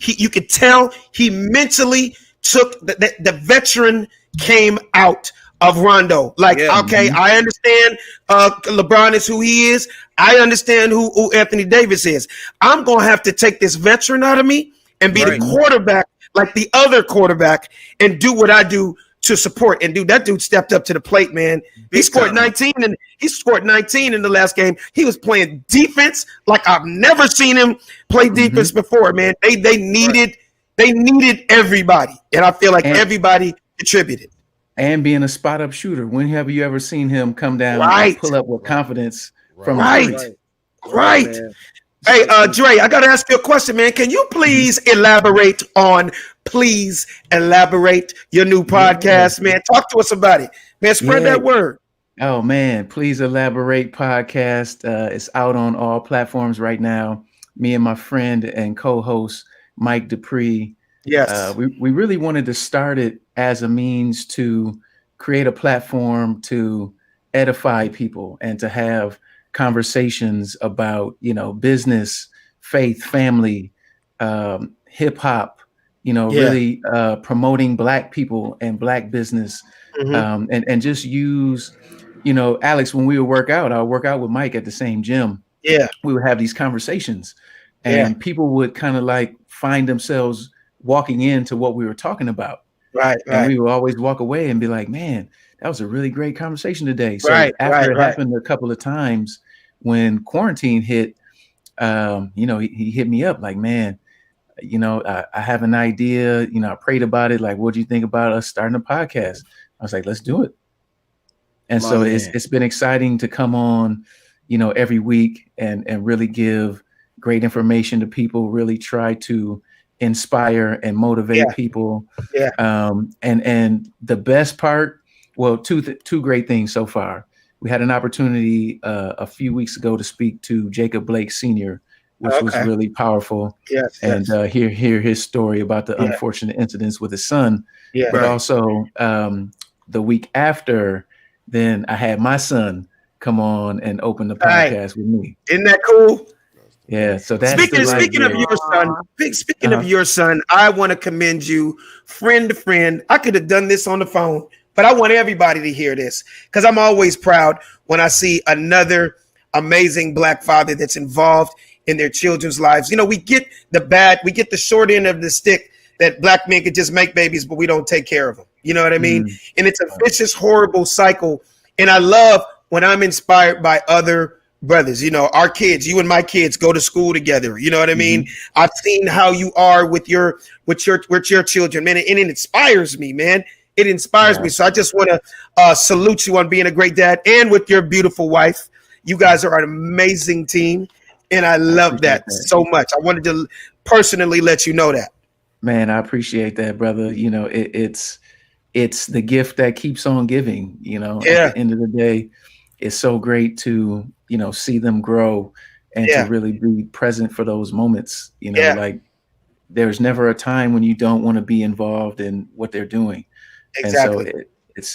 C: you could tell he mentally took the veteran came out of Rondo. Like, okay, I understand LeBron is who he is. I understand who Anthony Davis is. I'm going to have to take this veteran out of me and be the quarterback like the other quarterback and do what I do to support. And that dude stepped up to the plate, man. He scored 19 and he scored 19 in the last game. He was playing defense like I've never seen him play defense before, man. They needed everybody. And I feel like everybody contributed.
N: And being a spot up shooter. When have you ever seen him come down and pull up with confidence from the street?
C: Right. Hey, Dre, I got to ask you a question, man. Can you please elaborate your new podcast, man? Talk to us about it, man. Spread that word.
N: Oh, man. Please Elaborate podcast. It's out on all platforms right now. Me and my friend and co-host, Mike Dupree.
C: Yes.
N: We really wanted to start it as a means to create a platform to edify people and to have conversations about, business, faith, family, hip hop, really promoting Black people and Black business, and just use, Alex, when we would work out, I'll work out with Mike at the same gym.
C: Yeah.
N: We would have these conversations and people would kind of like find themselves walking into what we were talking about.
C: Right.
N: And we would always walk away and be like, man, that was a really great conversation today. So after it happened a couple of times when quarantine hit, he hit me up like, man, I have an idea, I prayed about it. Like, what do you think about us starting a podcast? I was like, let's do it. And so it's been exciting to come on, every week and really give great information to people, really try to inspire and motivate people. And the best part, well, two great things so far. We had an opportunity a few weeks ago to speak to Jacob Blake Sr., which was really powerful. And hear his story about the unfortunate incidents with his son. But also the week after, then I had my son come on and open the podcast with me.
C: Isn't that cool?
N: Yeah, so that's
C: speaking of your son. Speaking of your son, I want to commend you, friend to friend. I could have done this on the phone, but I want everybody to hear this because I'm always proud when I see another amazing Black father that's involved in their children's lives. You know, we get the short end of the stick that Black men could just make babies, but we don't take care of them. You know what I mean? And it's a vicious, horrible cycle. And I love when I'm inspired by other brothers. You know, our kids, you and my kids go to school together. You know what I mean? I've seen how you are with your children, man, and it inspires me, man. It inspires me. So I just want to salute you on being a great dad and with your beautiful wife. You guys are an amazing team, and I love that so much. I wanted to personally let you know that.
N: Man, I appreciate that, brother. You know, it's the gift that keeps on giving. You know, at the end of the day, it's so great to, you know, see them grow and to really be present for those moments. You know, like there's never a time when you don't want to be involved in what they're doing.
C: Exactly.
N: And so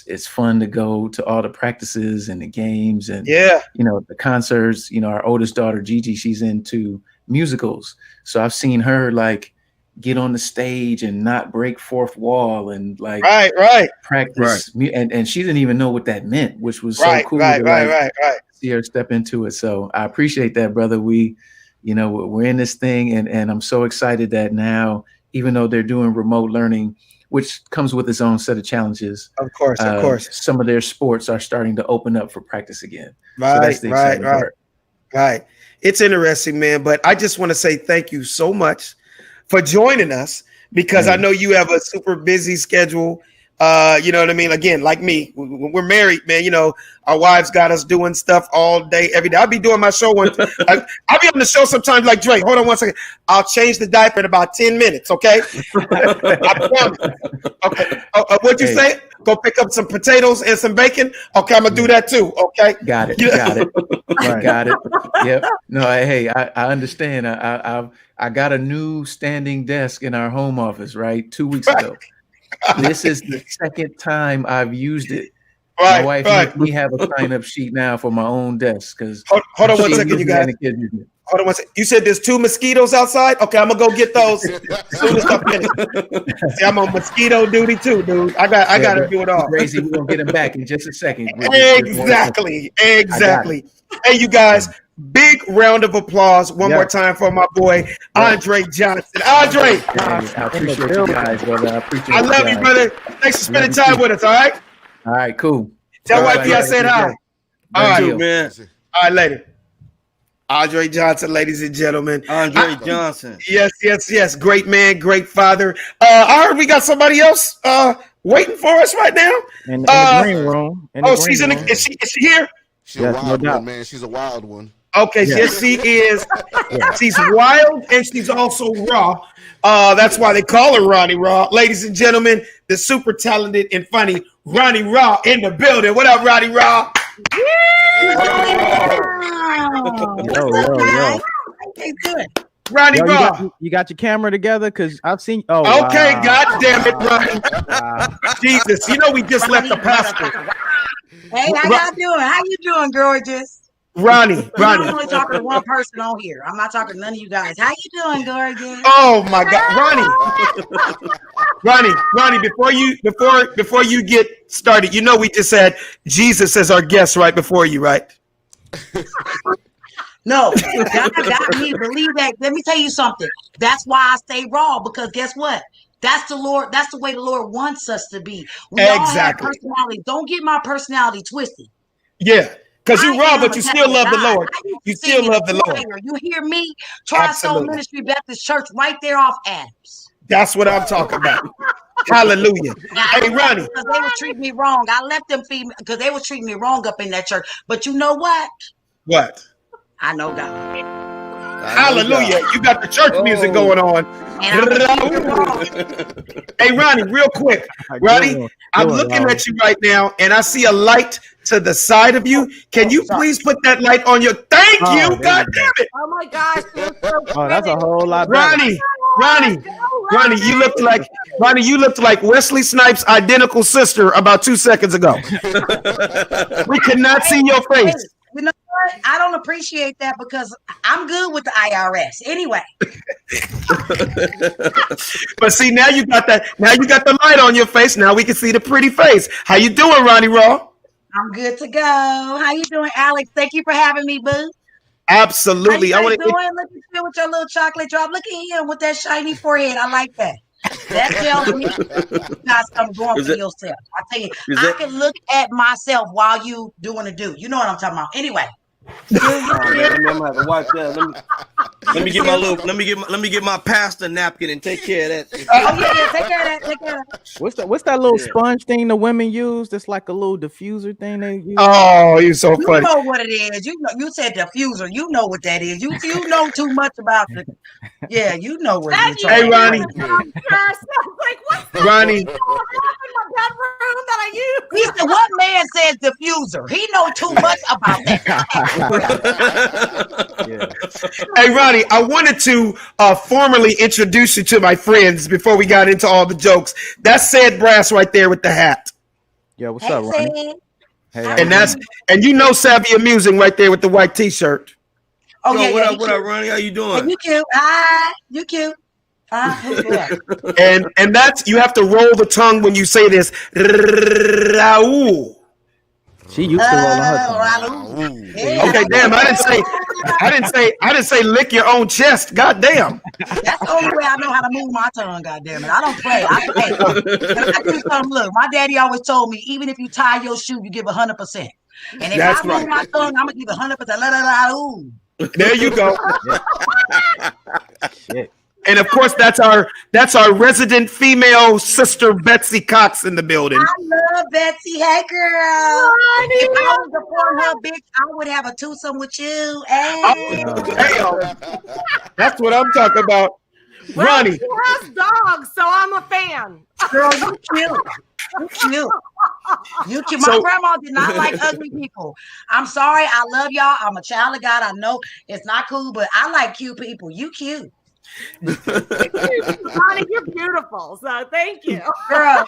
N: it's fun to go to all the practices and the games and, you know, the concerts. You know, our oldest daughter, Gigi, she's into musicals. So I've seen her like get on the stage and not break fourth wall and like practice. And she didn't even know what that meant, which was so cool to see her step into it. So I appreciate that, brother. We, you know, we're in this thing and I'm so excited that now, even though they're doing remote learning, which comes with its own set of challenges.
C: Of course.
N: Some of their sports are starting to open up for practice again. So that's the exciting part.
C: Right. It's interesting, man. But I just want to say thank you so much for joining us because I know you have a super busy schedule. You know what I mean? Again, like me, when we're married, man, you know, our wives got us doing stuff all day, every day. I'll be doing my show I'll be on the show sometimes like Drake. Hold on 1 second. I'll change the diaper in about 10 minutes. Okay. I promise. Okay. What'd you say? Go pick up some potatoes and some bacon. Okay. I'm going to do that too. Okay.
N: Got it. Got it. Got it. Yep. No, hey, I understand. I got a new standing desk in our home office, right? 2 weeks ago. This is the second time I've used it. My wife makes me have a sign-up sheet now for my own desk because
C: hold on 1 second, you guys. Hold on 1 second. You said there's 2 mosquitoes outside? Okay, I'm gonna go get those. See, I'm on mosquito duty too, dude. I gotta do it all.
N: Crazy, we're gonna get them back in just a second.
C: Exactly. Hey, you guys. Big round of applause one more time for my boy Andre Johnson. Andre,
N: I appreciate you guys, brother.
C: I love you, brother. Thanks for spending time with us. All right.
N: All right, cool.
C: Tell wifey I said hi. All right, man. All right, later. Andre Johnson, ladies and gentlemen.
F: Andre Johnson.
C: Yes. Great man, great father. I heard we got somebody else waiting for us right now.
E: In the green room.
C: She's in the. Is she here?
H: She's a wild one, man. She's a wild one.
C: Okay, yes, she is. She's wild and she's also raw. That's why they call her Ronnie Raw. Ladies and gentlemen, the super talented and funny Ronnie Raw in the building. What up, Ronnie Raw?
E: Yo.
O: Okay, good.
C: Ronnie Raw.
E: You got your camera together? Because I've seen. Oh,
C: okay,
E: wow.
C: God damn it, Ronnie. Jesus, you know we just left the pastor.
O: Hey, how y'all doing? How you doing, gorgeous?
C: Ronnie.
O: I'm only talking to one person on here. I'm not talking to none of you guys. How you doing, gorgeous?
C: Oh my God, Ronnie. Before you get started, you know we just had Jesus as our guest right before you, right?
O: No, God got me. Believe that. Let me tell you something. That's why I stay raw, because guess what? That's the Lord. That's the way the Lord wants us to be. We all have personality. Don't get my personality twisted.
C: Yeah, because you're raw, but you still love the Lord. You still love the Lord.
O: You hear me? Tri-Soul Ministry Baptist Church right there off Adams.
C: That's what I'm talking about. Hallelujah. Hey, Ronnie.
O: Because they were treating me wrong. I let them feed me because they were treating me wrong up in that church. But you know what?
C: What?
O: I know God.
C: Hallelujah. You got the church music going on. Hey, Ronnie, real quick. Ronnie, I'm looking at you right now, and I see a light to the side of you. Can you please put that light on your... Thank you. God damn it.
G: Oh, my gosh.
E: Oh, that's a whole lot better.
C: Ronnie, you looked like Wesley Snipes' identical sister about 2 seconds ago. We could not see your face.
O: You know what? I don't appreciate that because I'm good with the IRS. Anyway.
C: But see, now you got that. Now you got the light on your face. Now we can see the pretty face. How you doing, Ronnie Raw?
O: I'm good to go. How you doing, Alex? Thank you for having me, boo.
C: Absolutely.
O: How you doing? Look at you with your little chocolate drop. Look at him with that shiny forehead. I like that. That tells me you got something going for yourself. I tell you, I can look at myself while you doing a do. You know what I'm talking about. Anyway.
F: I'm gonna have to watch that. Let me get my pasta napkin and take care of that.
O: Take care of that.
E: What's that little sponge thing the women use? That's like a little diffuser thing they use.
C: Oh, you're so funny.
O: You know what it is. You know, you said diffuser. You know what that is. You know too much about it. Yeah, you know what it is.
C: Hey, Ronnie.
G: Like, what's that
C: Ronnie.
G: in my bedroom that I use?
O: He said, what man says diffuser? He know too much about that.
C: Hey, Ronnie, I wanted to formally introduce you to my friends before we got into all the jokes. That's Said Brass right there with the hat.
E: Yeah, what's up, Ronnie?
C: Hey, and you know Savvy Amusing right there with the white T-shirt.
O: Oh,
F: Yo,
O: yeah,
F: what up, Ronnie? How you doing?
O: Hey, you cute. Hi, you cute.
C: And that's, you have to roll the tongue when you say this. Raul.
E: She used to roll her tongue.
C: Okay, damn. I didn't say lick your own chest. God damn.
O: That's the only way I know how to move my tongue. God damn it. I don't play. I do something. Look, my daddy always told me, even if you tie your shoe, you give 100%. And if I move my tongue, I'm gonna give 100%.
C: There you go.
E: Shit.
C: And of course, that's our resident female sister Betsy Cox in the building.
O: I love Betsy. Hey, girl. If I was a Pornhub bitch, I would have a twosome with you. Hey.
C: That's what I'm talking about.
G: Well,
C: Ronnie.
G: she has dogs, so I'm a fan.
O: Girl, you cute. You cute. You cute. My grandma did not like ugly people. I'm sorry. I love y'all. I'm a child of God. I know it's not cool, but I like cute people. You cute.
G: Ronnie, you're beautiful. So thank you.
O: Girl.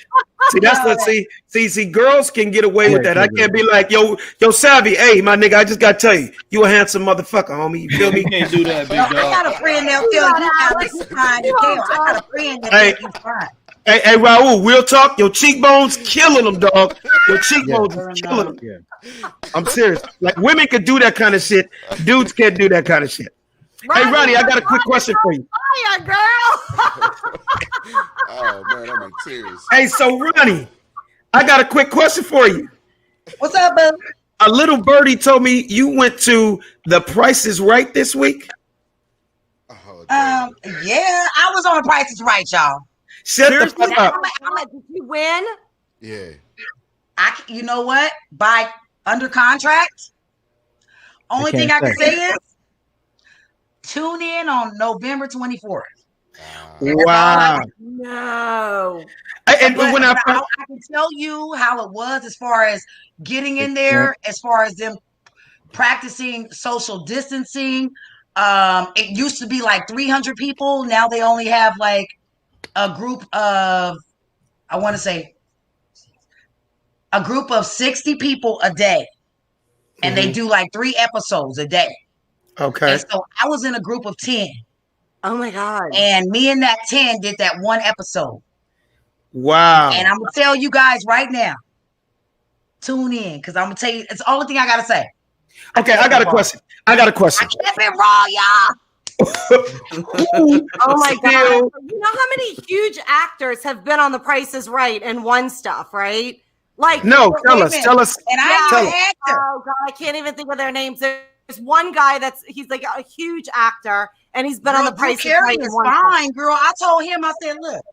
C: See, that's what see, girls can get away with that. I can't be like, yo, Savvy, hey, my nigga, I just gotta tell you, you a handsome motherfucker, homie. You feel me?
F: You can't do that, big dog.
O: I got a friend that'll tell you Alex is fine. I got a friend that thinks he's fine.
C: Hey, Raul, real talk, your cheekbones killing them, dog. Your cheekbones is killing them. Yeah. I'm serious. Like, women can do that kind of shit. Dudes can't do that kind of shit. Hey, Ronnie, I got a quick question for you.
G: Fire, girl.
H: Oh, man, I'm in tears.
C: Hey, so Ronnie, I got a quick question for you.
O: What's up, boo?
C: A little birdie told me you went to The Price is Right this week.
O: Yeah, I was on The Price is Right, y'all.
C: Shut the fuck up.
G: Did you win?
H: Yeah.
O: You know what? By under contract. Only thing I can say is tune in on November 24th.
C: Wow.
G: No.
C: And when I
O: can tell you how it was as far as getting in there, as far as them practicing social distancing. It used to be like 300 people. Now they only have like a group of, I want to say, a group of 60 people a day. And they do like 3 episodes a day.
C: Okay.
O: And so I was in a group of 10.
G: Oh my God.
O: And me and that 10 did that 1 episode.
C: Wow.
O: And I'm going to tell you guys right now, tune in because I'm going to tell you, it's the only thing I got to say.
C: Okay, I got a question. I kept
O: it raw, y'all.
G: Oh my God. You know how many huge actors have been on The Price is Right and won stuff, right? Like,
C: no, tell us.
O: And I'm an actor.
G: Oh God, I can't even think of their names. There's one guy he's like a huge actor, and he's been on The Price is Right.
O: Is fine, girl. I told him, I said, look.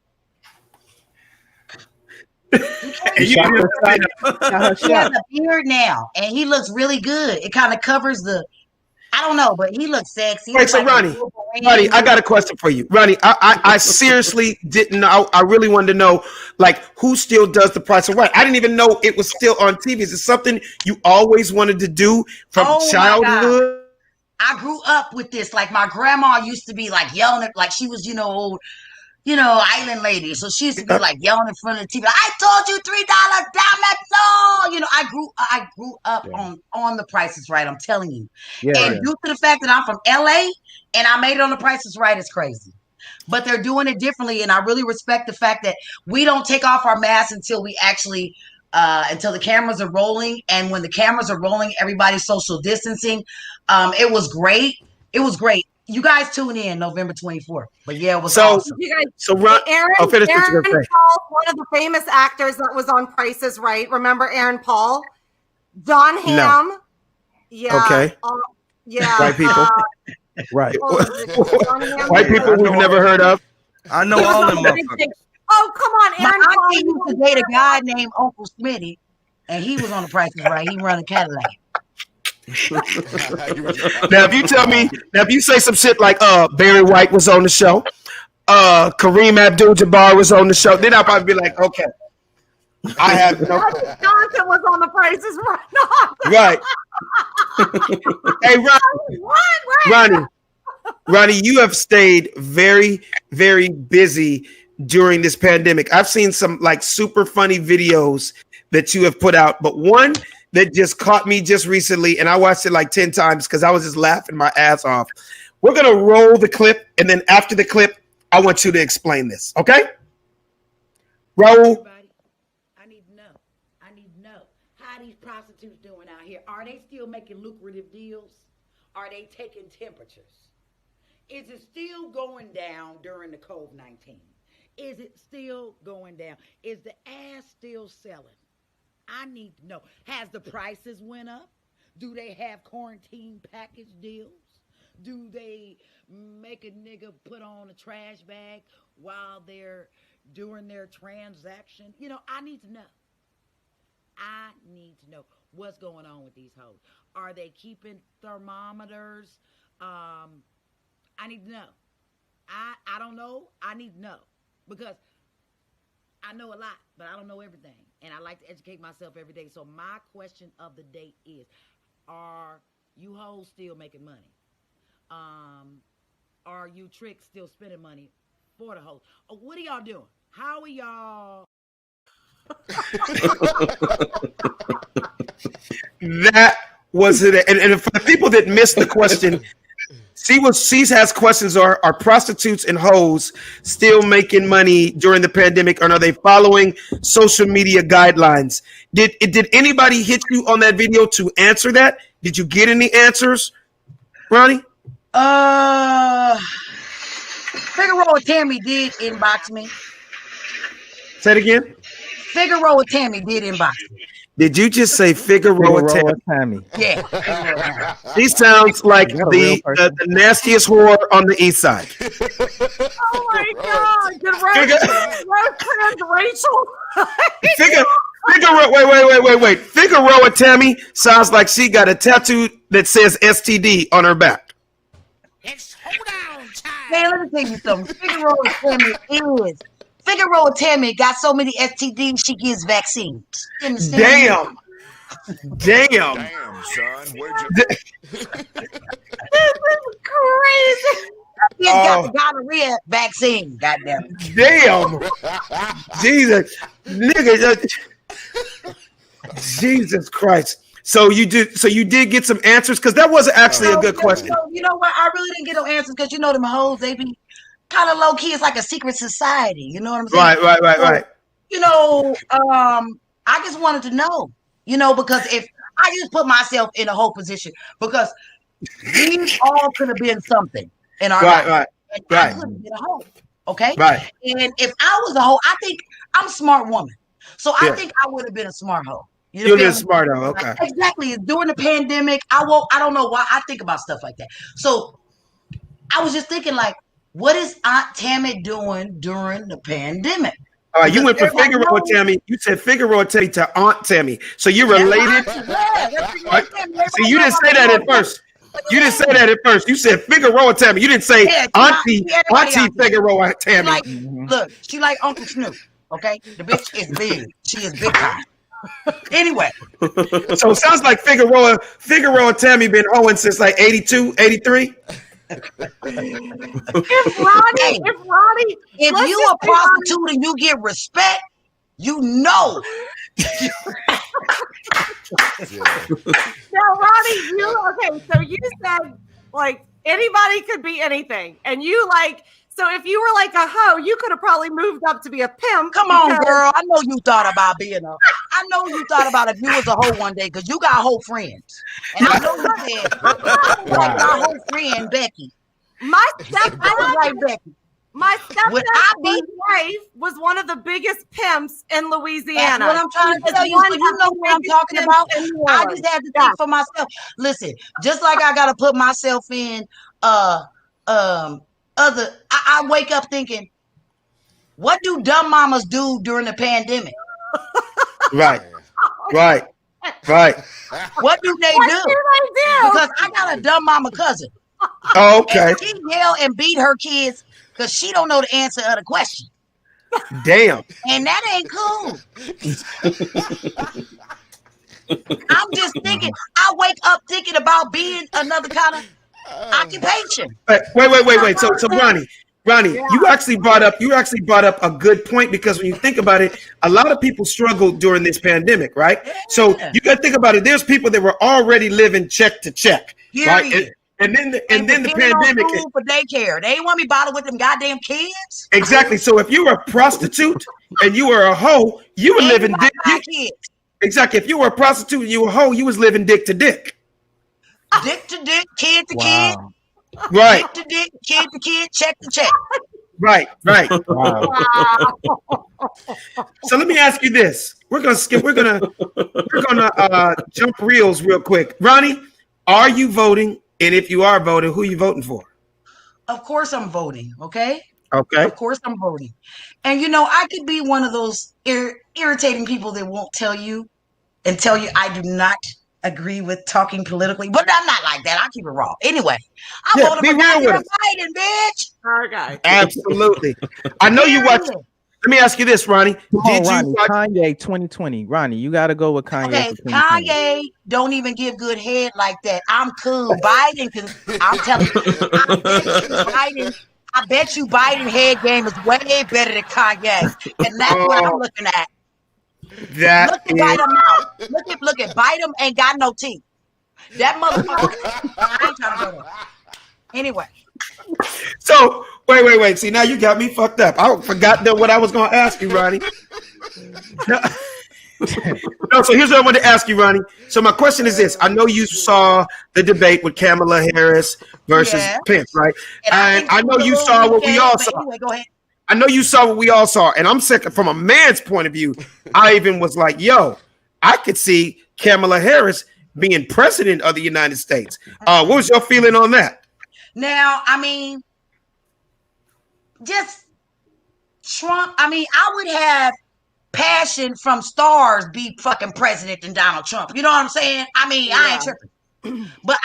O: He has a beard now, and he looks really good. It kind of covers the, I don't know, but he looks sexy.
C: Wait, so Ronnie, I got a question for you. Ronnie, I seriously didn't know. I really wanted to know, like, who still does The Price is Right? I didn't even know it was still on TV. Is it something you always wanted to do from childhood?
O: I grew up with this. Like, my grandma used to be like yelling at, like she was, island lady. So she used to be like yelling in front of the TV. I told you $3, damn it, no. I grew up on The Price is Right. I'm telling you. And due to the fact that I'm from LA and I made it on The Price is Right, it's crazy. But they're doing it differently, and I really respect the fact that we don't take off our masks until we actually until the cameras are rolling. And when the cameras are rolling, everybody's social distancing. It was great. It was great. You guys tune in November 24th. But yeah, it was awesome.
G: You guys,
O: Aaron
G: Paul, one of the famous actors that was on Price is Right. Remember Aaron Paul? John Hamm.
C: No.
G: Yeah.
C: Okay.
G: Yeah.
C: White people.
E: Right.
C: White people we've never heard of.
F: I know all them motherfuckers.
G: Oh, come on, Aaron
O: My
G: Paul.
O: auntie used to date a guy named Uncle Smitty, and he was on The Price is Right. He run a Cadillac.
C: Now, if you say some shit like Barry White was on the show, Kareem Abdul-Jabbar was on the show, then I'll probably be like, okay, I have no.
G: Johnson was on The Price is
C: Right.
G: Right.
C: Hey, Ronnie, you have stayed very, very busy during this pandemic. I've seen some like super funny videos that you have put out, but one that just caught me just recently, and I watched it like 10 times because I was just laughing my ass off. We're going to roll the clip, and then after the clip, I want you to explain this, okay? Raul?
P: I need to know. How are these prostitutes doing out here? Are they still making lucrative deals? Are they taking temperatures? Is it still going down during the COVID-19? Is it still going down? Is the ass still selling? I need to know. Has the prices went up? Do they have quarantine package deals? Do they make a nigga put on a trash bag while they're doing their transaction? I need to know. I need to know what's going on with these hoes. Are they keeping thermometers? I need to know. I don't know. I need to know because I know a lot, but I don't know everything. And I like to educate myself every day. So my question of the day is, are you hoes still making money? Are you tricks still spending money for the hoes? What are y'all doing? How are y'all?
C: That was it. And for the people that missed the question, she has questions are prostitutes and hoes still making money during the pandemic, or are they following social media guidelines? Did anybody hit you on that video to answer that? Did you get any answers, Ronnie?
O: Figueroa Tammy did inbox me.
C: Say it again.
O: Figueroa Tammy did inbox me.
C: Did you just say Figueroa Tammy?
O: Yeah.
C: She sounds like the nastiest whore on the east side.
G: Oh my God! Rachel.
C: Wait. Figueroa Tammy sounds like she got a tattoo that says STD on her back.
O: Man, let me tell you something. Figueroa Tammy got so many STDs she gives vaccines.
C: Damn.
J: Damn, son.
O: This is crazy. He got the gonorrhea vaccine. Goddamn.
C: Damn. Jesus. Nigga. Jesus Christ. So you did get some answers, because that wasn't actually a good question.
O: You know what? I really didn't get no answers because them hoes, they be kind of low key. It's like a secret society. You know what I'm saying?
C: Right.
O: I just wanted to know, because if I just put myself in a whole position, because we all could have been something in our life.
C: Right.
O: I could have been a hoe. Okay.
C: Right.
O: And if I was a hoe, I think I'm a smart woman. So I think I would have been a smart hoe.
C: You're a smart hoe. Okay.
O: Like, exactly. During the pandemic, I don't know why I think about stuff like that. So I was just thinking, like, what is Aunt Tammy doing during the pandemic?
C: All right, you went from Figueroa Tammy. You said Figueroa Tammy to Aunt Tammy. So you're related. See, you didn't say that at first. You didn't say that at first. You said Figueroa Tammy. You didn't say Auntie Figueroa Tammy.
O: Look, she like Uncle Snoop. Okay, the bitch is big. She is big time. Anyway,
C: so it sounds like Figueroa Tammy been hoeing since like 82, 83.
O: If you a prostitute and you get respect, you know.
G: Now, Ronnie, so you said like anybody could be anything, and you like. So if you were like a hoe, you could have probably moved up to be a pimp.
O: Come on, girl. I know you thought about being a. I know you thought about if you was a hoe one day because you got hoe friends, and I know you said like my hoe friend Becky.
G: My
O: Would I be
G: wife was one of the biggest pimps in Louisiana.
O: That's what I'm trying to tell you. So you know what I'm talking about. I just had to think for myself. Listen, just like I gotta put myself in I wake up thinking, what do dumb mamas do during the pandemic?
C: Right.
O: What do they do? Because I got a dumb mama cousin.
C: Oh, okay.
O: And she yell and beat her kids because she don't know the answer of the question.
C: Damn.
O: And that ain't cool. I'm just thinking, I wake up thinking about being another kind of occupation.
C: Wait. So Ronnie, you actually brought up a good point, because when you think about it, a lot of people struggled during this pandemic, right? Yeah. So you got to think about it. There's people that were already living check to check, right? And then the pandemic
O: for daycare. They ain't want me bothered with them goddamn kids.
C: Exactly. So if you were a prostitute and you were a hoe, you were living dick. Exactly. If you were a prostitute and you were a hoe, you was living dick to dick.
O: Dick to dick, kid to kid.
C: Right.
O: Dick to dick, kid to kid, check to check.
C: Right. Wow. So let me ask you this. We're gonna jump reels real quick. Ronnie, are you voting? And if you are voting, who are you voting for?
O: Of course I'm voting, okay?
C: Okay.
O: Of course I'm voting. And I could be one of those irritating people that won't tell you I do not agree with talking politically, but I'm not like that. I'll keep it raw. Anyway, I'm voting for Biden, bitch.
G: Okay.
C: Absolutely. I know you watch. Let me ask you this, Ronnie.
E: Did you watch Kanye 2020? Ronnie, you got to go with Kanye.
O: Okay, Kanye don't even give good head like that. I'm cool. Biden, because I'm telling you, I bet you Biden head game is way better than Kanye. And that's what I'm looking at. Look at Biden out. Look at Biden ain't got no teeth. That motherfucker. I ain't trying to go there. Anyway.
C: So wait. See, now you got me fucked up. I forgot what I was going to ask you, Ronnie. No, so here's what I want to ask you, Ronnie. So my question is this: I know you saw the debate with Kamala Harris versus Pence, right? And I know you saw what we all saw.
O: Anyway, go ahead.
C: I know you saw what we all saw, and I'm sick from a man's point of view. I even was like, "Yo, I could see Kamala Harris being president of the United States." What was your feeling on that?
O: Now, I mean, just Trump. I mean, I would have passion from stars be fucking president than Donald Trump. You know what I'm saying? I mean, I ain't tripping. But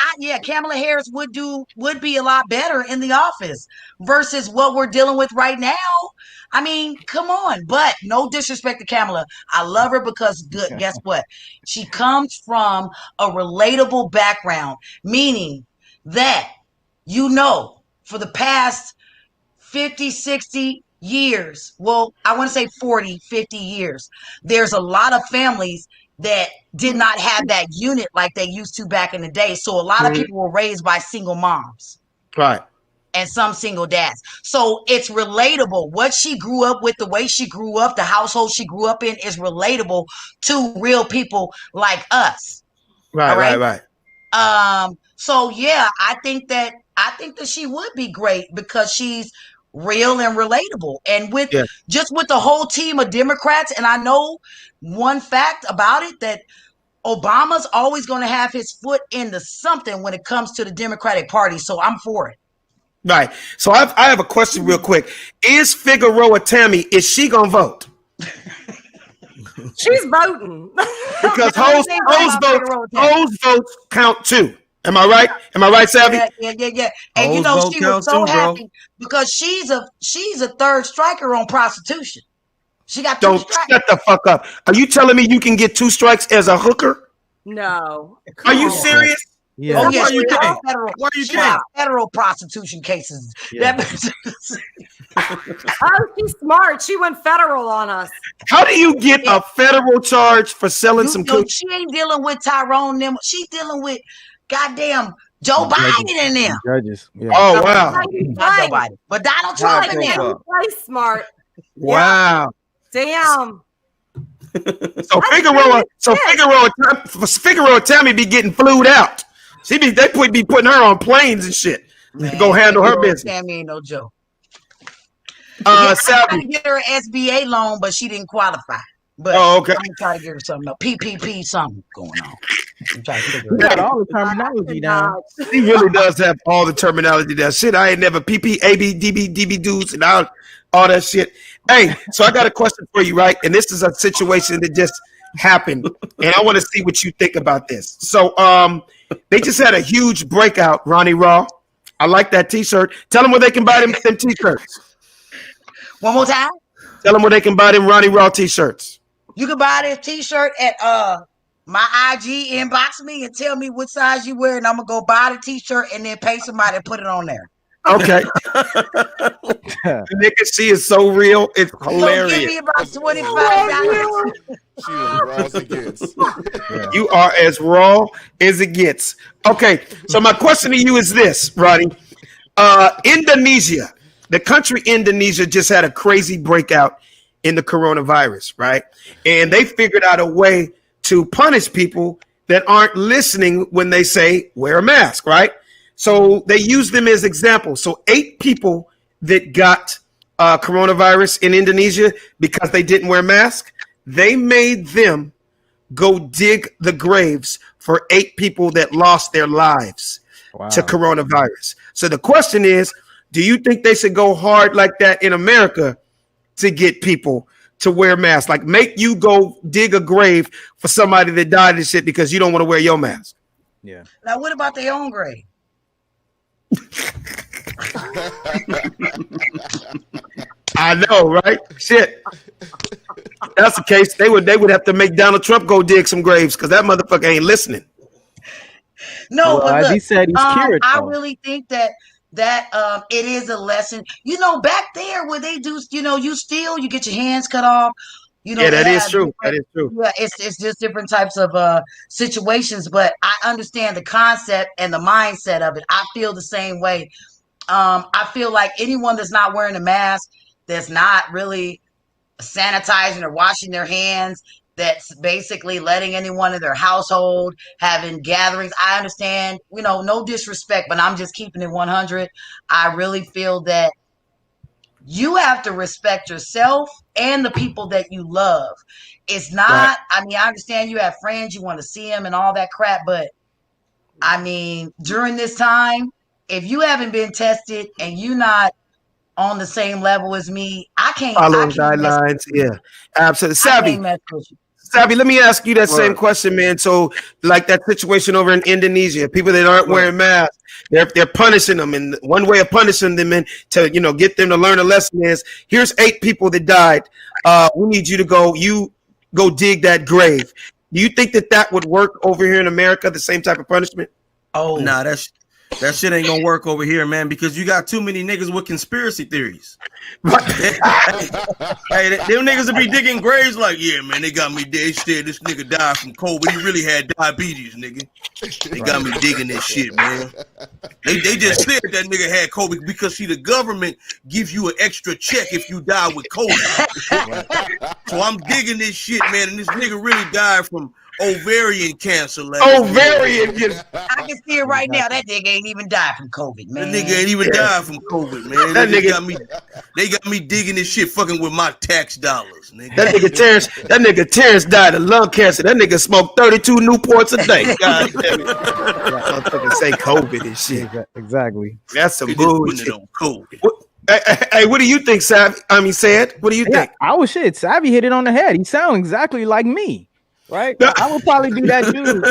O: Kamala Harris would be a lot better in the office versus what we're dealing with right now. I mean, come on. But no disrespect to Kamala. I love her because guess what? She comes from a relatable background, meaning that for the past 50, 60 years, well, I want to say 40, 50 years, there's a lot of families that did not have that unit like they used to back in the day. So a lot of people were raised by single moms.
C: Right.
O: And some single dads. So it's relatable. What she grew up with, the way she grew up, the household she grew up in is relatable to real people like us.
C: Right.
O: So I think that she would be great because she's real and relatable. And with the whole team of Democrats, and I know one fact about it, that Obama's always going to have his foot into something when it comes to the Democratic Party. So I'm for it.
C: Right. So I have a question real quick. Is Figueroa Tammy, is she going to vote?
G: She's voting.
C: Because Ho's votes count too. Am I right? Am I right, Savvy?
O: Yeah. And she was so happy because she's a third striker on prostitution. She got 2 strikes.
C: Shut the fuck up. Are you telling me you can get 2 strikes as a hooker?
G: No.
C: Are you serious?
E: Yeah.
O: Oh yeah,
F: Why you
O: she
F: can't?
O: federal.
F: Why you
O: She got
F: can't?
O: federal prostitution cases.
E: Yeah.
G: Oh, she's smart. She went federal on us.
C: How do you get a federal charge for selling some
O: No,
C: coochie?
O: she ain't dealing with Tyrone them. She's dealing with goddamn Joe Biden and them.
E: Judges. Yeah.
C: Oh wow!
O: Not nobody, but Donald Trump and them.
G: Play smart.
C: Wow.
G: Damn.
C: So Figueroa and Tammy be getting flued out. They be putting her on planes and shit to go handle her business.
O: Tammy ain't no joke. I tried to
C: Savvy.
O: get her an SBA loan, but she didn't qualify. But
C: okay.
O: I'm gonna try to get her something. PPP, something going on. I'm trying to figure
E: You
O: it
E: got
O: out.
E: all the terminology down.
C: He really does have all the terminology down. Shit, I ain't never PP, AB, DB, DB dudes and all that shit. Hey, so I got a question for you, right? And this is a situation that just happened, and I want to see what you think about this. So, they just had a huge breakout, Ronnie Raw. I like that T-shirt. Tell them where they can buy them T-shirts.
O: One more time.
C: Tell them where they can buy them Ronnie Raw T-shirts.
O: You can buy this T-shirt at my IG. Inbox me and tell me what size you wear, and I'm gonna go buy the T-shirt and then pay somebody to put it on there.
C: Okay. The nigga, she is so real. It's hilarious.
O: Give me about $25.
H: She was raw as it gets.
C: You are as raw as it gets. Okay, so my question to you is this, Ronnie. Indonesia, the country Indonesia just had a crazy breakout in the coronavirus, right? And they figured out a way to punish people that aren't listening when they say wear a mask, right? So they use them as examples. So 8 people that got coronavirus in Indonesia because they didn't wear masks, they made them go dig the graves for 8 people that lost their lives to coronavirus. So the question is, do you think they should go hard like that in America to get people to wear masks? Like make you go dig a grave for somebody that died and shit because you don't want to wear your mask.
E: Yeah.
O: Now, what about their own grade?
C: I know, right? Shit. That's the case. They would have to make Donald Trump go dig some graves because that motherfucker ain't listening.
O: No,
E: Well,
O: but look,
E: he said he's cured,
O: I
E: though.
O: really think that it is a lesson. You know, back there where they do, you steal, you get your hands cut off.
C: Yeah, that is true. That is true.
O: Yeah, it's just different types of situations, but I understand the concept and the mindset of it. I feel the same way. I feel like anyone that's not wearing a mask, that's not really sanitizing or washing their hands, that's basically letting anyone in their household having gatherings. I understand, no disrespect, but I'm just keeping it 100. I really feel that you have to respect yourself and the people that you love. It's not, right. I mean, I understand you have friends, you want to see them and all that crap, but I mean, during this time, if you haven't been tested and you're not on the same level as me, I can't
C: follow guidelines. Yeah, absolutely. Savvy, let me ask you that same question, man. So, like that situation over in Indonesia, people that aren't wearing masks, they're punishing them, and one way of punishing them and to get them to learn a lesson is here's 8 people that died. We need you to go dig that grave. Do you think that would work over here in America? The same type of punishment?
F: Oh, nah, that shit ain't gonna work over here, man, because you got too many niggas with conspiracy theories. Hey, them niggas will be digging graves like, yeah, man, they got me dead. They said this nigga died from COVID. He really had diabetes, nigga. They got me digging this shit, man. They just said that nigga had COVID because, see, the government gives you an extra check if you die with COVID. So I'm digging this shit, man, and this nigga really died from ovarian cancer.
C: Ovarian cancer.
O: I can see it right now. That nigga ain't even died from COVID, man.
F: That nigga ain't even died from COVID, man. They got me digging this shit, fucking with my tax dollars, nigga.
C: That nigga Terrence died of lung cancer. That nigga smoked 32 Newports a day. God damn it. Motherfucker say COVID and shit.
E: Exactly.
C: That's some bullshit. Hey, what do you think, Savvy? Sad? What do you think?
E: I was shit. Savvy hit it on the head. He sounds exactly like me. Right, I would probably be that dude.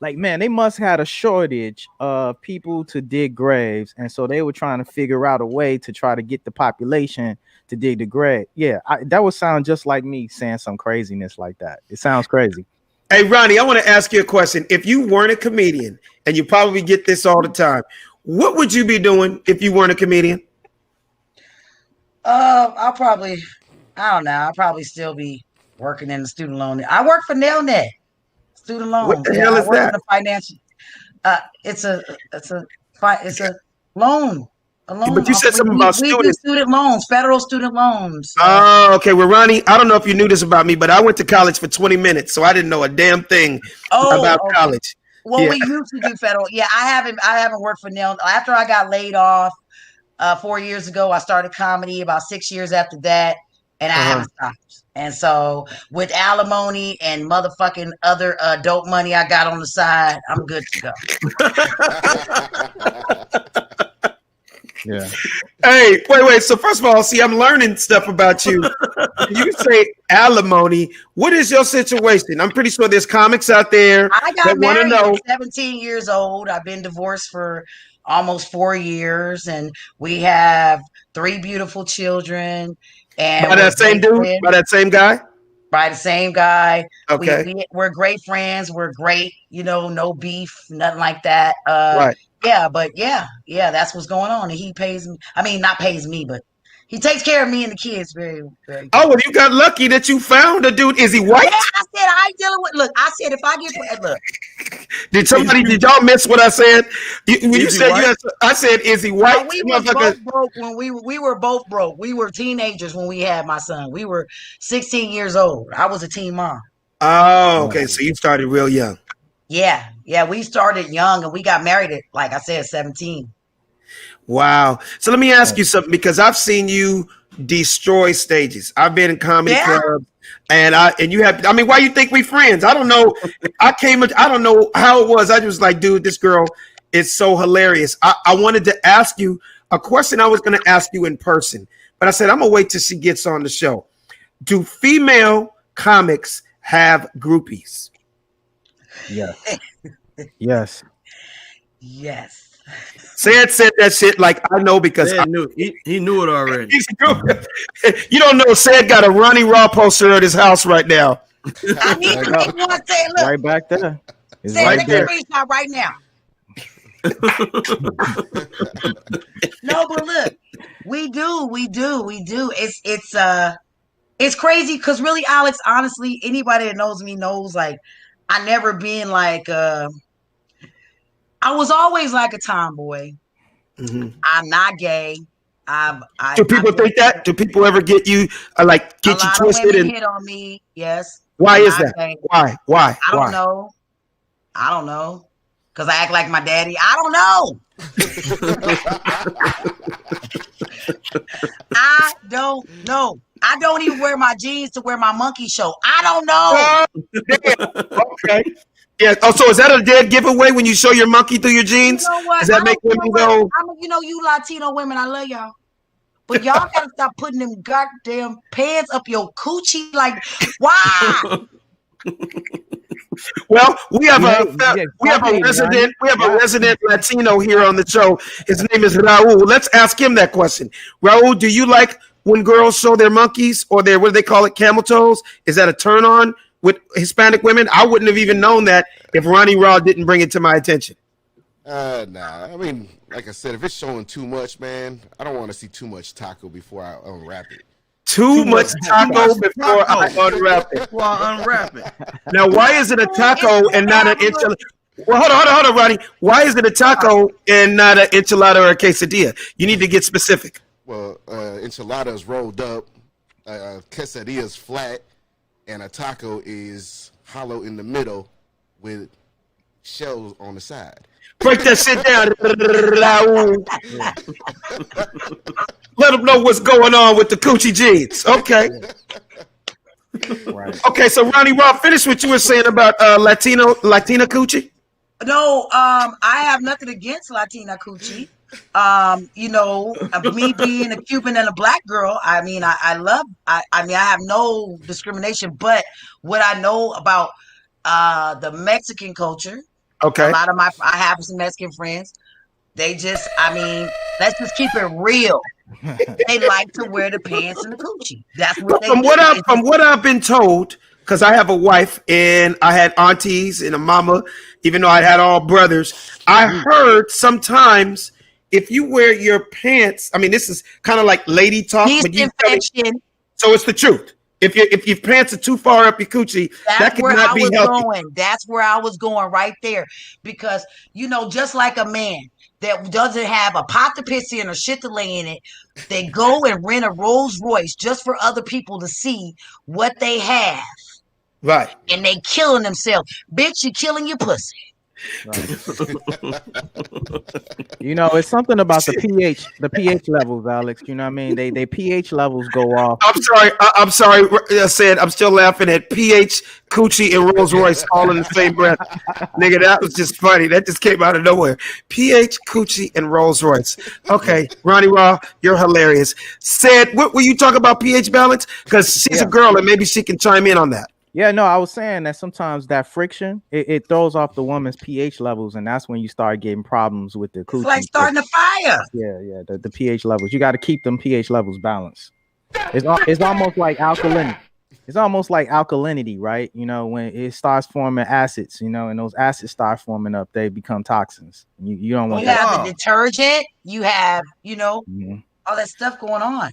E: Like, man, they must have had a shortage of people to dig graves, and so they were trying to figure out a way to try to get the population to dig the grave. Yeah, that would sound just like me saying some craziness like that. It sounds crazy.
C: Hey, Ronnie, I want to ask you a question. If you weren't a comedian, and you probably get this all the time, what would you be doing if you weren't a comedian?
O: I'll probably, I don't know. I'll probably still be working in the student loan. I work for NailNet student
C: What
O: loans.
C: the
O: Yeah,
C: hell
O: I
C: is
O: work in
C: that?
O: the financial. It's a loan. A loan.
C: But you said something about
O: We do
C: students.
O: student loans, federal student loans.
C: Oh, okay. Well, Ronnie, I don't know if you knew this about me, but I went to college for 20 minutes, so I didn't know a damn thing about
O: Okay.
C: college.
O: Well,
C: Yeah.
O: we used to do federal. Yeah, I haven't worked for Nail. After I got laid off 4 years ago, I started comedy. About 6 years after that, and I haven't stopped. And so, with alimony and motherfucking other dope money I got on the side, I'm good to go.
E: Yeah.
C: Hey, wait. So first of all, see, I'm learning stuff about you. You say alimony. What is your situation? I'm pretty sure there's comics out there
O: I
C: that
O: got
C: want to
O: married
C: know.
O: at 17 years old. I've been divorced for almost 4 years, and we have 3 beautiful children. And
C: By that same dude? By that same guy?
O: By the same guy.
C: Okay.
O: We're great friends. We're great, no beef, nothing like that.
C: Right.
O: Yeah, but yeah, that's what's going on. And he pays me. I mean, not pays me, but he takes care of me and the kids very, very
C: Oh, well, you got lucky that you found a dude. Is he white?
O: Yeah, I said I ain't dealing with. Look, I said if I get look.
C: Did y'all miss what I said? When you said you had, I said, is he white?
O: We were both broke when we were both broke. We were teenagers when we had my son. We were 16 years old. I was a teen mom.
C: Oh, okay. So you started real young.
O: Yeah. We started young and we got married at, like I said, 17.
C: Wow. So let me ask you something, because I've seen you destroy stages. I've been in comedy clubs, and you have. I mean, why you think we friends? I don't know. I don't know how it was. I was like, dude, this girl is so hilarious. I wanted to ask you a question I was going to ask you in person, but I said I'm gonna wait till she gets on the show. Do female comics have groupies?
E: Yes. Yes.
O: Yes.
C: Said that shit like I know, because I
F: knew he knew it already.
C: You don't know. Said got a Ronnie Raw poster at his house right now.
O: I need to say, look,
E: Right back there. It's
O: say,
E: right
O: take
E: there.
O: a screenshot right now. No, but look, we do. It's crazy because really, Alex, honestly, anybody that knows me knows, like, I never been like I was always like a tomboy.
C: Mm-hmm.
O: I'm not gay.
C: Do people think that? Do people ever get you get you twisted and
O: hit on me? Yes.
C: Why
O: I'm
C: is
O: not
C: that?
O: gay.
C: Why?
O: I don't know. Because I act like my daddy. I don't know. I don't know. I don't even wear my jeans to wear my monkey show. I don't know.
C: Okay. Yeah. Oh, so is that a dead giveaway when you show your monkey through your jeans?
O: You know what?
C: Does that make women go?
O: You Latino women, I love y'all. But y'all gotta stop putting them goddamn pants up your coochie. Like, why?
C: Well, we have a resident Latino here on the show. His name is Raul. Let's ask him that question. Raul, do you like when girls show their monkeys or their, what do they call it, camel toes? Is that a turn on with Hispanic women? I wouldn't have even known that if Ronnie Raw didn't bring it to my attention.
H: Nah. I mean, like I said, if it's showing too much, man, I don't want to see too much taco before I unwrap it.
C: Too much taco before I unwrap it. Now, why is it a taco and not an enchilada? Well, hold on, Ronnie. Why is it a taco and not an enchilada or a quesadilla? You need to get specific.
H: Well, enchilada is rolled up, quesadilla is flat, and a taco is hollow in the middle with shells on the side.
C: Break that shit down. Let them know what's going on with the coochie jeans. Okay.
E: Right.
C: Okay, so Ronnie Raw, finish what you were saying about Latina coochie.
O: No, I have nothing against Latina coochie. Me being a Cuban and a black girl, I mean, I have no discrimination, but what I know about the Mexican culture,
C: okay,
O: I have some Mexican friends. They just, let's just keep it real. They like to wear the pants and the coochie. That's what
C: from what I've been told, because I have a wife and I had aunties and a mama, even though I had all brothers. I heard sometimes if you wear your pants, I mean, this is kind of like lady talk, but you tell me, so it's the truth. If your pants are too far up your coochie, that could not be healthy.
O: That's where I was going right there, because just like a man that doesn't have a pot to piss in or shit to lay in it, they go and rent a Rolls Royce just for other people to see what they have.
C: Right.
O: And they killing themselves. Bitch, you killing your pussy.
E: Right. It's something about the pH levels, Alex. You know what I mean? They pH levels go off.
C: I'm sorry. I said I'm still laughing at pH, coochie, and Rolls Royce all in the same breath. Nigga, that was just funny. That just came out of nowhere. pH, coochie, and Rolls Royce. Okay, Ronnie Raw, you're hilarious. Said, what were you talking about pH balance? Because she's a girl and maybe she can chime in on that.
E: Yeah, no, I was saying that sometimes that friction it throws off the woman's pH levels, and that's when you start getting problems with the coochie.
O: It's like starting a fire.
E: Yeah, the pH levels. You got to keep them pH levels balanced. It's almost like alkalinity. It's almost like alkalinity, right? When it starts forming acids, and those acids start forming up, they become toxins. You don't want that.
O: You have the detergent. You have, all that stuff going on.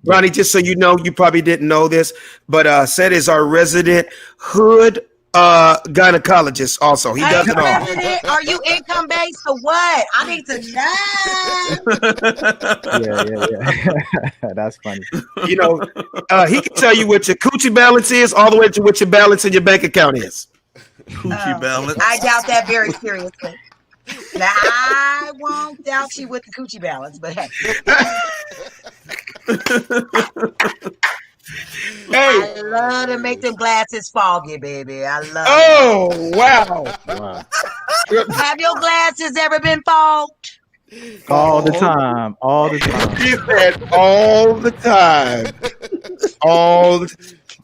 C: Ronnie, just so you know, you probably didn't know this, but Seth is our resident hood gynecologist also. He does it all.
O: Are you income based or what? I need to
E: know. Yeah. That's funny.
C: He can tell you what your coochie balance is all the way to what your balance in your bank account is.
F: Coochie balance.
O: I doubt that very seriously. Now, I won't doubt you with the coochie balance, but hey. I love to make them glasses foggy, baby. I love
C: it. Wow.
O: Have your glasses ever been fogged?
E: All the time.
C: He said all the time.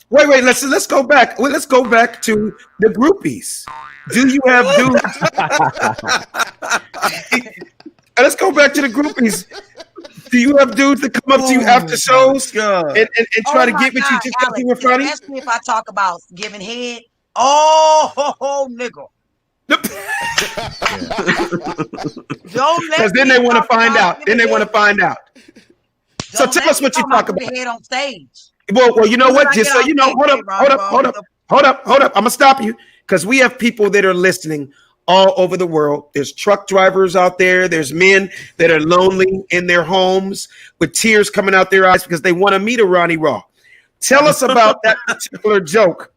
C: Wait, let's go back. Let's go back to the groupies. Do you have dudes? Let's go back to the groupies. Do you have dudes that come up to you after shows and try to get with you just because you were funny?
O: Especially if I talk about giving head. Oh, nigga.
C: Because then they want to find out. So tell us what you talk about.
O: Head on stage.
C: Well, you know what? Just so you know, hold up. I'm gonna stop you because we have people that are listening all over the world. There's truck drivers out there. There's men that are lonely in their homes with tears coming out their eyes because they want to meet a Ronnie Raw. Tell us about that particular joke,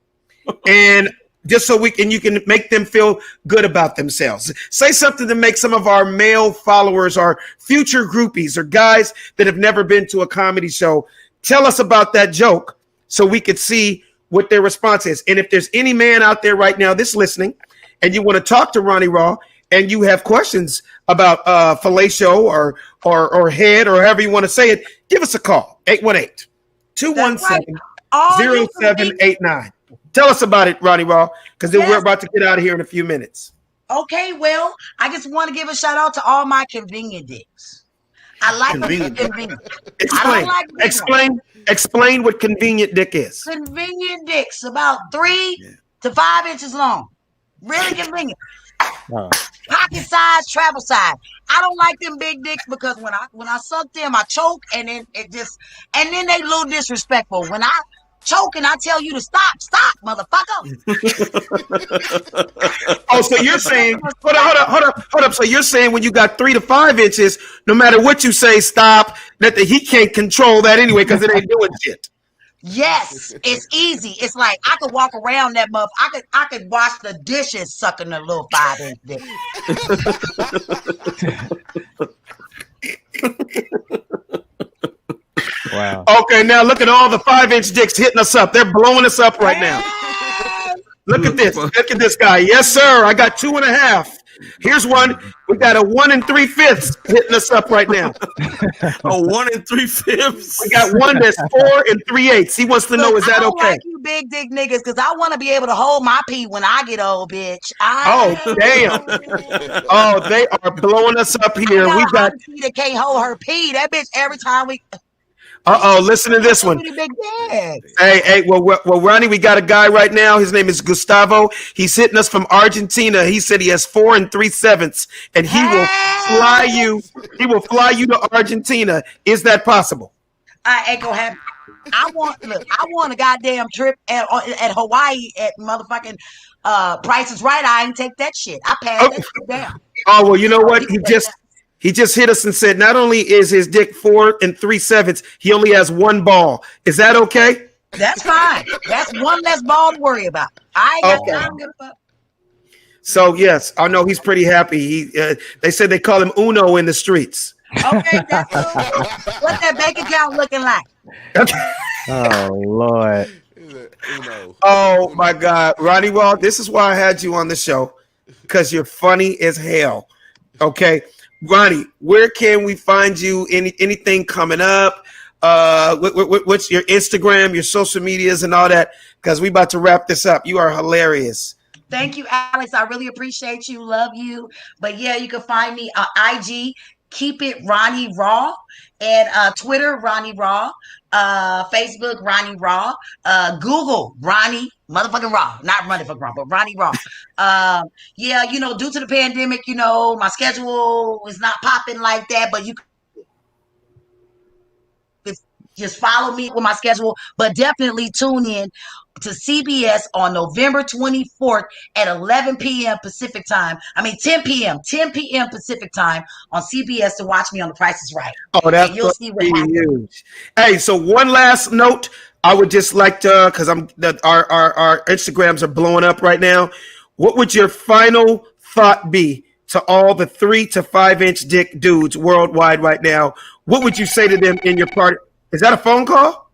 C: and just so you can make them feel good about themselves. Say something to make some of our male followers, our future groupies, or guys that have never been to a comedy show. Tell us about that joke so we could see what their response is. And if there's any man out there right now that's listening and you want to talk to Ronnie Raw and you have questions about fellatio or head or however you want to say it, give us a call, 818-217-0789. Tell us about it, Ronnie Raw, because then we're about to get out of here in a few minutes.
O: Okay, well, I just want to give a shout out to all my convenient dicks. I like convenient.
C: Explain what convenient dick is.
O: Convenient dicks, about 3 to 5 inches long. Really convenient. Pocket size, travel size. I don't like them big dicks because when I suck them, I choke, and then then they a little disrespectful. When I choke and I tell you to stop, motherfucker.
C: Oh, so you're saying, hold up. So you're saying when you got 3 to 5 inches, no matter what you say, stop, that he can't control that anyway because it ain't doing shit.
O: Yes, it's easy. It's like I could walk around that muff. I could wash the dishes sucking a little 5-inch dick.
E: Wow.
C: Okay, now look at all the 5-inch dicks hitting us up. They're blowing us up right now. Look at this. Look at this guy. Yes, sir. I got 2.5. Here's one. We got a 1 3/5 hitting us up right now.
F: A 1 3/5.
C: We got one that's 4 3/8. He wants to know, is that okay?
O: I like you big dick niggas because I want to be able to hold my pee when I get old, bitch.
C: Oh, damn. Oh, they are blowing us up here. We got
O: that can't hold her pee. That bitch every time we.
C: Listen to this one. Hey, well, Ronnie, we got a guy right now. His name is Gustavo. He's hitting us from Argentina. He said he has 4 3/7, and he will fly you. He will fly you to Argentina. Is that possible?
O: I ain't gonna happen. I want a goddamn trip at Hawaii at motherfucking Price is Right. I ain't take that shit. I passed that shit down.
C: Oh, well, you know what? He just hit us and said not only is his dick 4 3/7, he only has 1 ball. Is that okay?
O: That's fine. That's one less ball to worry about. I ain't got time to give a fuck.
C: So yes, I know he's pretty happy. They said they call him Uno in the streets.
O: Okay, that's cool. What's that bank account looking like?
E: Oh Lord.
C: Oh my God, Ronnie Wall, this is why I had you on the show, because you're funny as hell. Okay, Ronnie, where can we find you? Anything coming up? What's your Instagram, your social medias, and all that? Because we about to wrap this up. You are hilarious.
O: Thank you, Alex. I really appreciate you. Love you. But yeah, you can find me on IG. Keep it Ronnie Raw, and Twitter Ronnie Raw, Facebook Ronnie Raw, Google Ronnie motherfucking Raw, not motherfucking Raw, but Ronnie Raw. Yeah, due to the pandemic, my schedule is not popping like that, but you could just follow me with my schedule, but definitely tune in to CBS on November 24th at 11 p.m. Pacific time. 10 p.m. Pacific time on CBS to watch me on The Price is Right.
C: Oh, that's
O: you'll see what happens.
C: Huge. Hey, so one last note. I would just like to, because our Instagrams are blowing up right now. What would your final thought be to all the 3 to 5 inch dick dudes worldwide right now? What would you say to them in your party? Is that a phone call?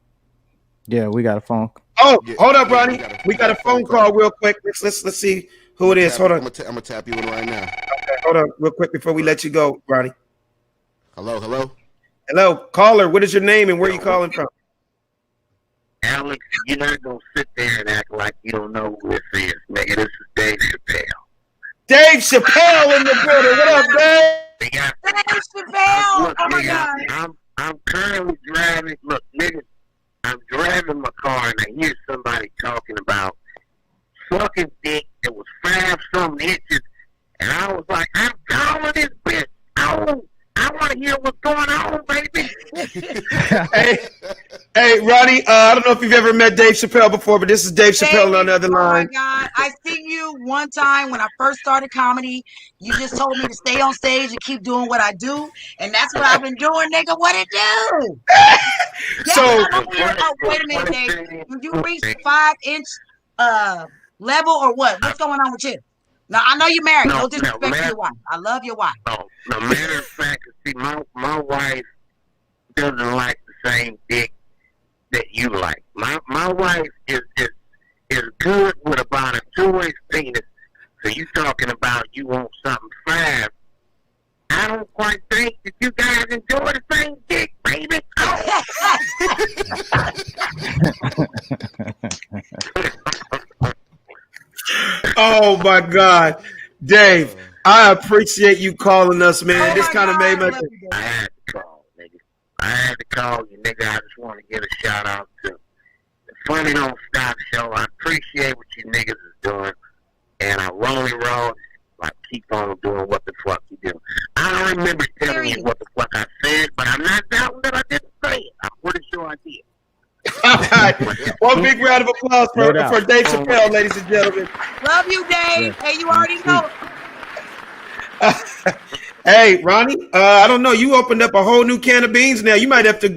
E: Yeah, we got a phone.
C: Oh, hold up, Ronnie. We got a phone call real quick. Let's see who it is. Hold on.
H: I'm gonna tap you in right now.
C: Okay, hold on real quick before we let you go, Ronnie.
H: Hello.
C: Caller. What is your name and where are you calling from?
M: Alex, you're not gonna sit there and act like you don't know who this is, nigga. This is Dave Chappelle.
C: Dave Chappelle in the building. What up, Dave?
O: Dave Chappelle.
M: Look,
O: oh my
M: nigga,
O: God.
M: I'm currently driving. Look, nigga, I'm driving my car and I hear somebody talking about fucking dick that was 5-something inches, and I was like, I'm calling this bitch. I want to hear what's going on, baby.
C: Hey, Ronnie, I don't know if you've ever met Dave Chappelle before, but this is Dave Chappelle on the other line.
O: Oh my God. I seen you one time when I first started comedy. You just told me to stay on stage and keep doing what I do. And that's what I've been doing, nigga. What it do? Wait a minute, Dave. Did you reach the 5-inch level or what? What's going on with you? Now, I know you're married. No disrespect to your wife. I love your wife.
M: No, matter of fact, see, my wife doesn't like the same dick that you like. My wife is good with about a 2-inch penis. So you talking about you want something 5. I don't quite think that you guys enjoy the same dick, baby.
C: Oh my God, Dave! I appreciate you calling us, man. This kind of made my.
M: I had to call, nigga. I had to call you, nigga. I just want to give a shout out to the Funny Don't Stop Show. I appreciate what you niggas is doing, and I Roni Raw. I keep on doing what the fuck you do. I don't remember telling you what the fuck I said, but I'm not doubting that I didn't say it. I'm pretty sure I did.
C: One big round of applause for Dave Chappelle, ladies and gentlemen.
O: Love you, Dave. Hey, you already know.
C: Hey, Ronnie, I don't know. You opened up a whole new can of beans now. You might have to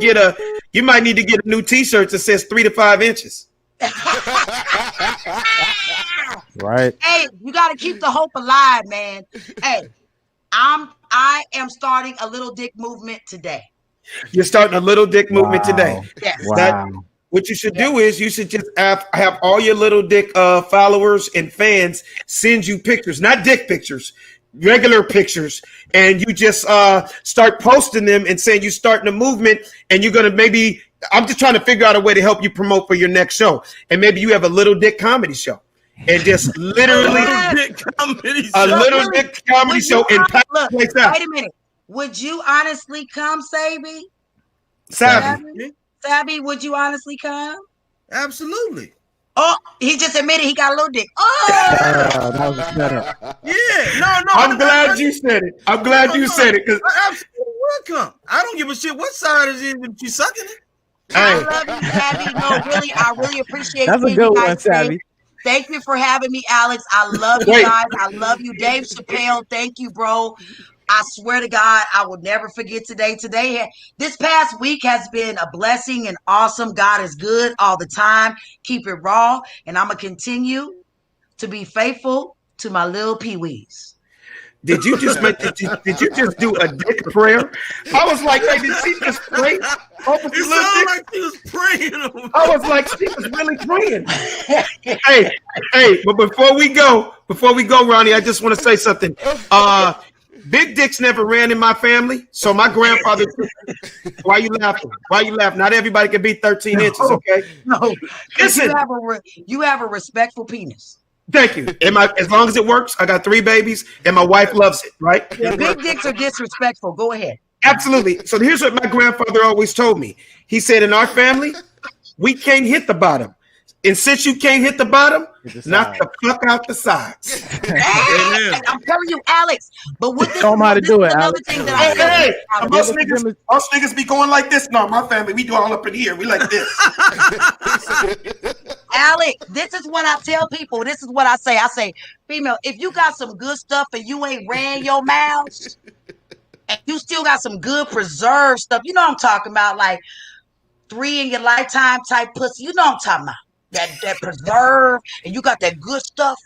C: you might need to get a new T-shirt that says 3 to 5 inches.
E: Right.
O: Hey, you got to keep the hope alive, man. Hey, I am starting a little dick movement today.
C: You're starting a little dick movement today.
O: Yes.
C: Wow. What you should do is you should just have all your little dick followers and fans send you pictures, not dick pictures, regular pictures, and you just start posting them and saying you're starting a movement, and you're gonna maybe. I'm just trying to figure out a way to help you promote for your next show, and maybe you have a little dick comedy show, and just literally a little dick comedy show and pack the place out.
O: Wait a minute. Would you honestly come, Savvy?
C: Savvy.
O: Sabby, would you honestly come?
F: Absolutely.
O: Oh, he just admitted he got a little dick. Oh,
E: that was a setup.
F: Yeah, no.
C: I'm glad you said it. I'm glad you said it because
F: I absolutely will come. I don't give a shit what side is it if you sucking it.
O: I love you, Sabby. No, really, I really appreciate
E: That's a
O: seeing
E: good
O: you
E: one,
O: guys today.
E: Savvy.
O: Thank you for having me, Alex. I love you guys. I love you, Dave Chappelle. Thank you, bro. I swear to God, I will never forget today. This past week has been a blessing and awesome. God is good all the time. Keep it raw. And I'm going to continue to be faithful to my little peewees.
C: Did you just do a dick prayer? I was like, hey, did she just pray?
F: It sounded like she was praying.
C: I was like, she was really praying. hey, but before we go, Ronnie, I just want to say something. Big dicks never ran in my family, so my grandfather. Why you laughing? Not everybody can be 13 inches, okay?
O: No,
C: listen.
O: You have a respectful penis.
C: Thank you. As long as it works, I got 3 babies, and my wife loves it, right?
O: Yeah, big dicks are disrespectful. Go ahead.
C: Absolutely. So here's what my grandfather always told me. He said, in our family, we can't hit the bottom. And since you can't hit the bottom, knock the fuck out the sides.
O: I'm telling you, Alex. But what
E: Show them how to do it, Alex.
C: Hey, most niggas be going like this. No, my family, we do all up in here. We like this.
O: Alex, this is what I tell people. This is what I say. I say, female, if you got some good stuff and you ain't ran your mouth, and you still got some good preserved stuff, you know what I'm talking about, like 3 in your lifetime type pussy. You know what I'm talking about. That preserve, and you got that good stuff.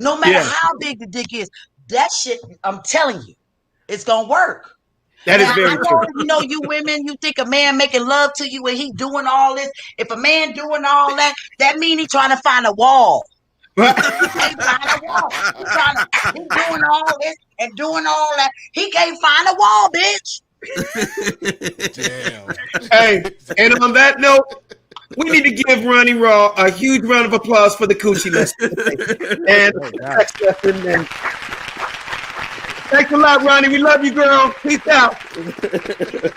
O: No matter how big the dick is, that shit, I'm telling you, it's gonna work.
C: That is very true.
O: You know, you women, you think a man making love to you and he doing all this. If a man doing all that, that mean he trying to find a wall. He can't find a wall. He doing all this and doing all that. He can't find a wall, bitch.
C: Damn. Hey, and on that note, we need to give Ronnie Raw a huge round of applause for the coochie lesson. And thanks a lot, Ronnie. We love you, girl. Peace out.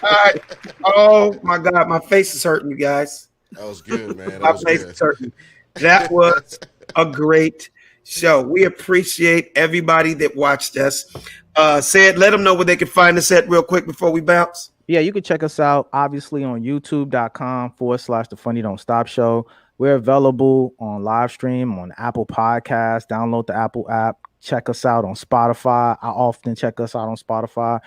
C: All right. Oh my God, my face is hurting, you guys.
H: That was good, man.
C: My face is hurting. That was a great show. We appreciate everybody that watched us. Let them know where they can find us at real quick before we bounce.
E: Yeah, you can check us out, obviously, on youtube.com/The Funny Don't Stop Show. We're available on live stream on Apple Podcasts. Download the Apple app. Check us out on Spotify. I often check us out on Spotify.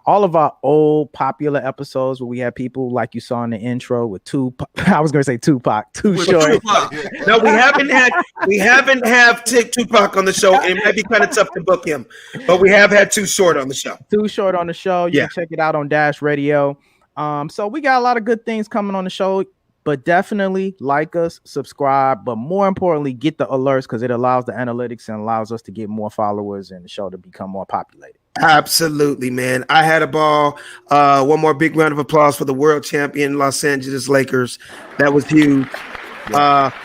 E: All of our old popular episodes where we had people like you saw in the intro with Tupac. I was going to say Tupac. Too short.
C: No, we haven't had Tupac on the show. It might be kind of tough to book him, but we have had Too Short on the show.
E: Too Short on the show. You can check it out on Dash Radio. So we got a lot of good things coming on the show, but definitely like us, subscribe, but more importantly, get the alerts because it allows the analytics and allows us to get more followers and the show to become more populated.
C: Absolutely, man. I had a ball. One more big round of applause for the world champion Los Angeles Lakers. That was huge.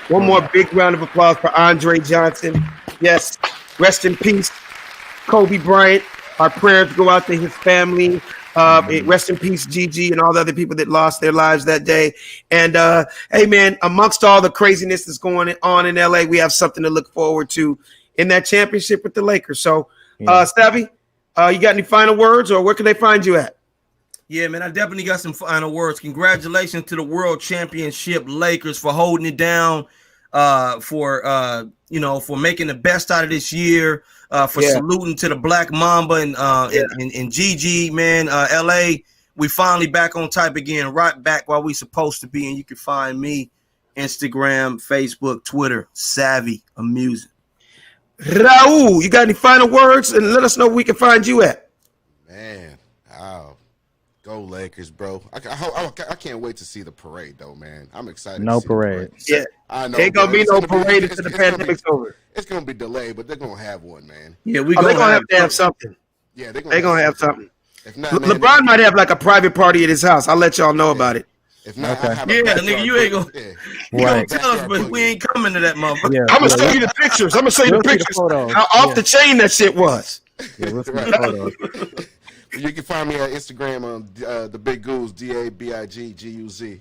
C: One more big round of applause for Andre Johnson. Yes, rest in peace, Kobe Bryant. Our prayers go out to his family. Rest in peace, Gigi, and all the other people that lost their lives that day. And hey, man, amongst all the craziness that's going on in LA, we have something to look forward to in that championship with the Lakers. So, Savvy, you got any final words, or where can they find you at?
F: Yeah, man, I definitely got some final words. Congratulations to the World Championship Lakers for holding it down, for making the best out of this year, for saluting to the Black Mamba and Gigi, man. LA, we finally back on type again, right back where we supposed to be. And you can find me Instagram, Facebook, Twitter, Savvy Amusing.
C: Raul, you got any final words? And let us know where we can find you at.
H: Man, go Lakers, bro. I can't wait to see the parade, though, man. I'm excited.
E: No parade.
C: Yeah,
H: I know.
C: Ain't gonna be no parade until the pandemic's over.
H: It's gonna be delayed, but they're gonna have one, man.
F: Yeah,
C: they're gonna have something.
H: Yeah,
C: they're gonna have something.
H: If not,
C: LeBron might have like a private party at his house. I'll let y'all know about it.
H: If not,
F: nigga, you ain't gonna, you gonna tell us, but we ain't coming to that motherfucker.
C: Yeah, I'm gonna show you the pictures. I'm gonna show you the pictures. How off the chain that shit was.
E: Yeah, we'll see the photos.
H: You can find me on Instagram on the Big Goose, DABIGGUZ.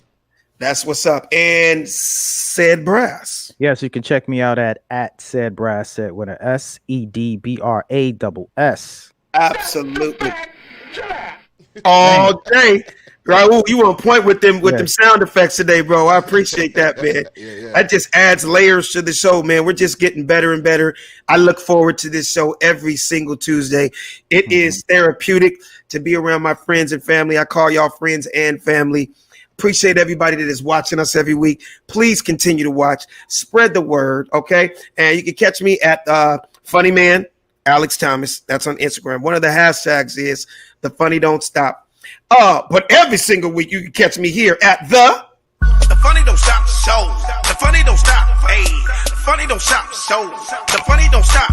C: That's what's up. And Said Brass.
E: Yes, you can check me out at Said Brass, said with a SEDBRASS.
C: Absolutely. All day. Raul, you on point with them sound effects today, bro. I appreciate that, man. That just adds layers to the show, man. We're just getting better and better. I look forward to this show every single Tuesday. It is therapeutic to be around my friends and family. I call y'all friends and family. Appreciate everybody that is watching us every week. Please continue to watch. Spread the word, okay? And you can catch me at Funny Man Alex Thomas. That's on Instagram. One of the hashtags is The Funny Don't Stop. But every single week you can catch me here at The
J: Funny Don't Stop Show. The Funny Don't Stop. Hey, the Funny Don't Stop Show. The Funny Don't Stop.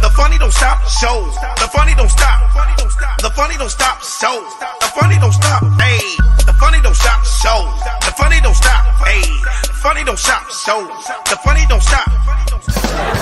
J: The Funny Don't Stop Show. The Funny Don't Stop. The Funny Don't Stop Show. The Funny Don't Stop. Hey, the Funny Don't Stop Show. The Funny Don't Stop. Hey, the Funny Don't Stop Show. The Funny Don't Stop.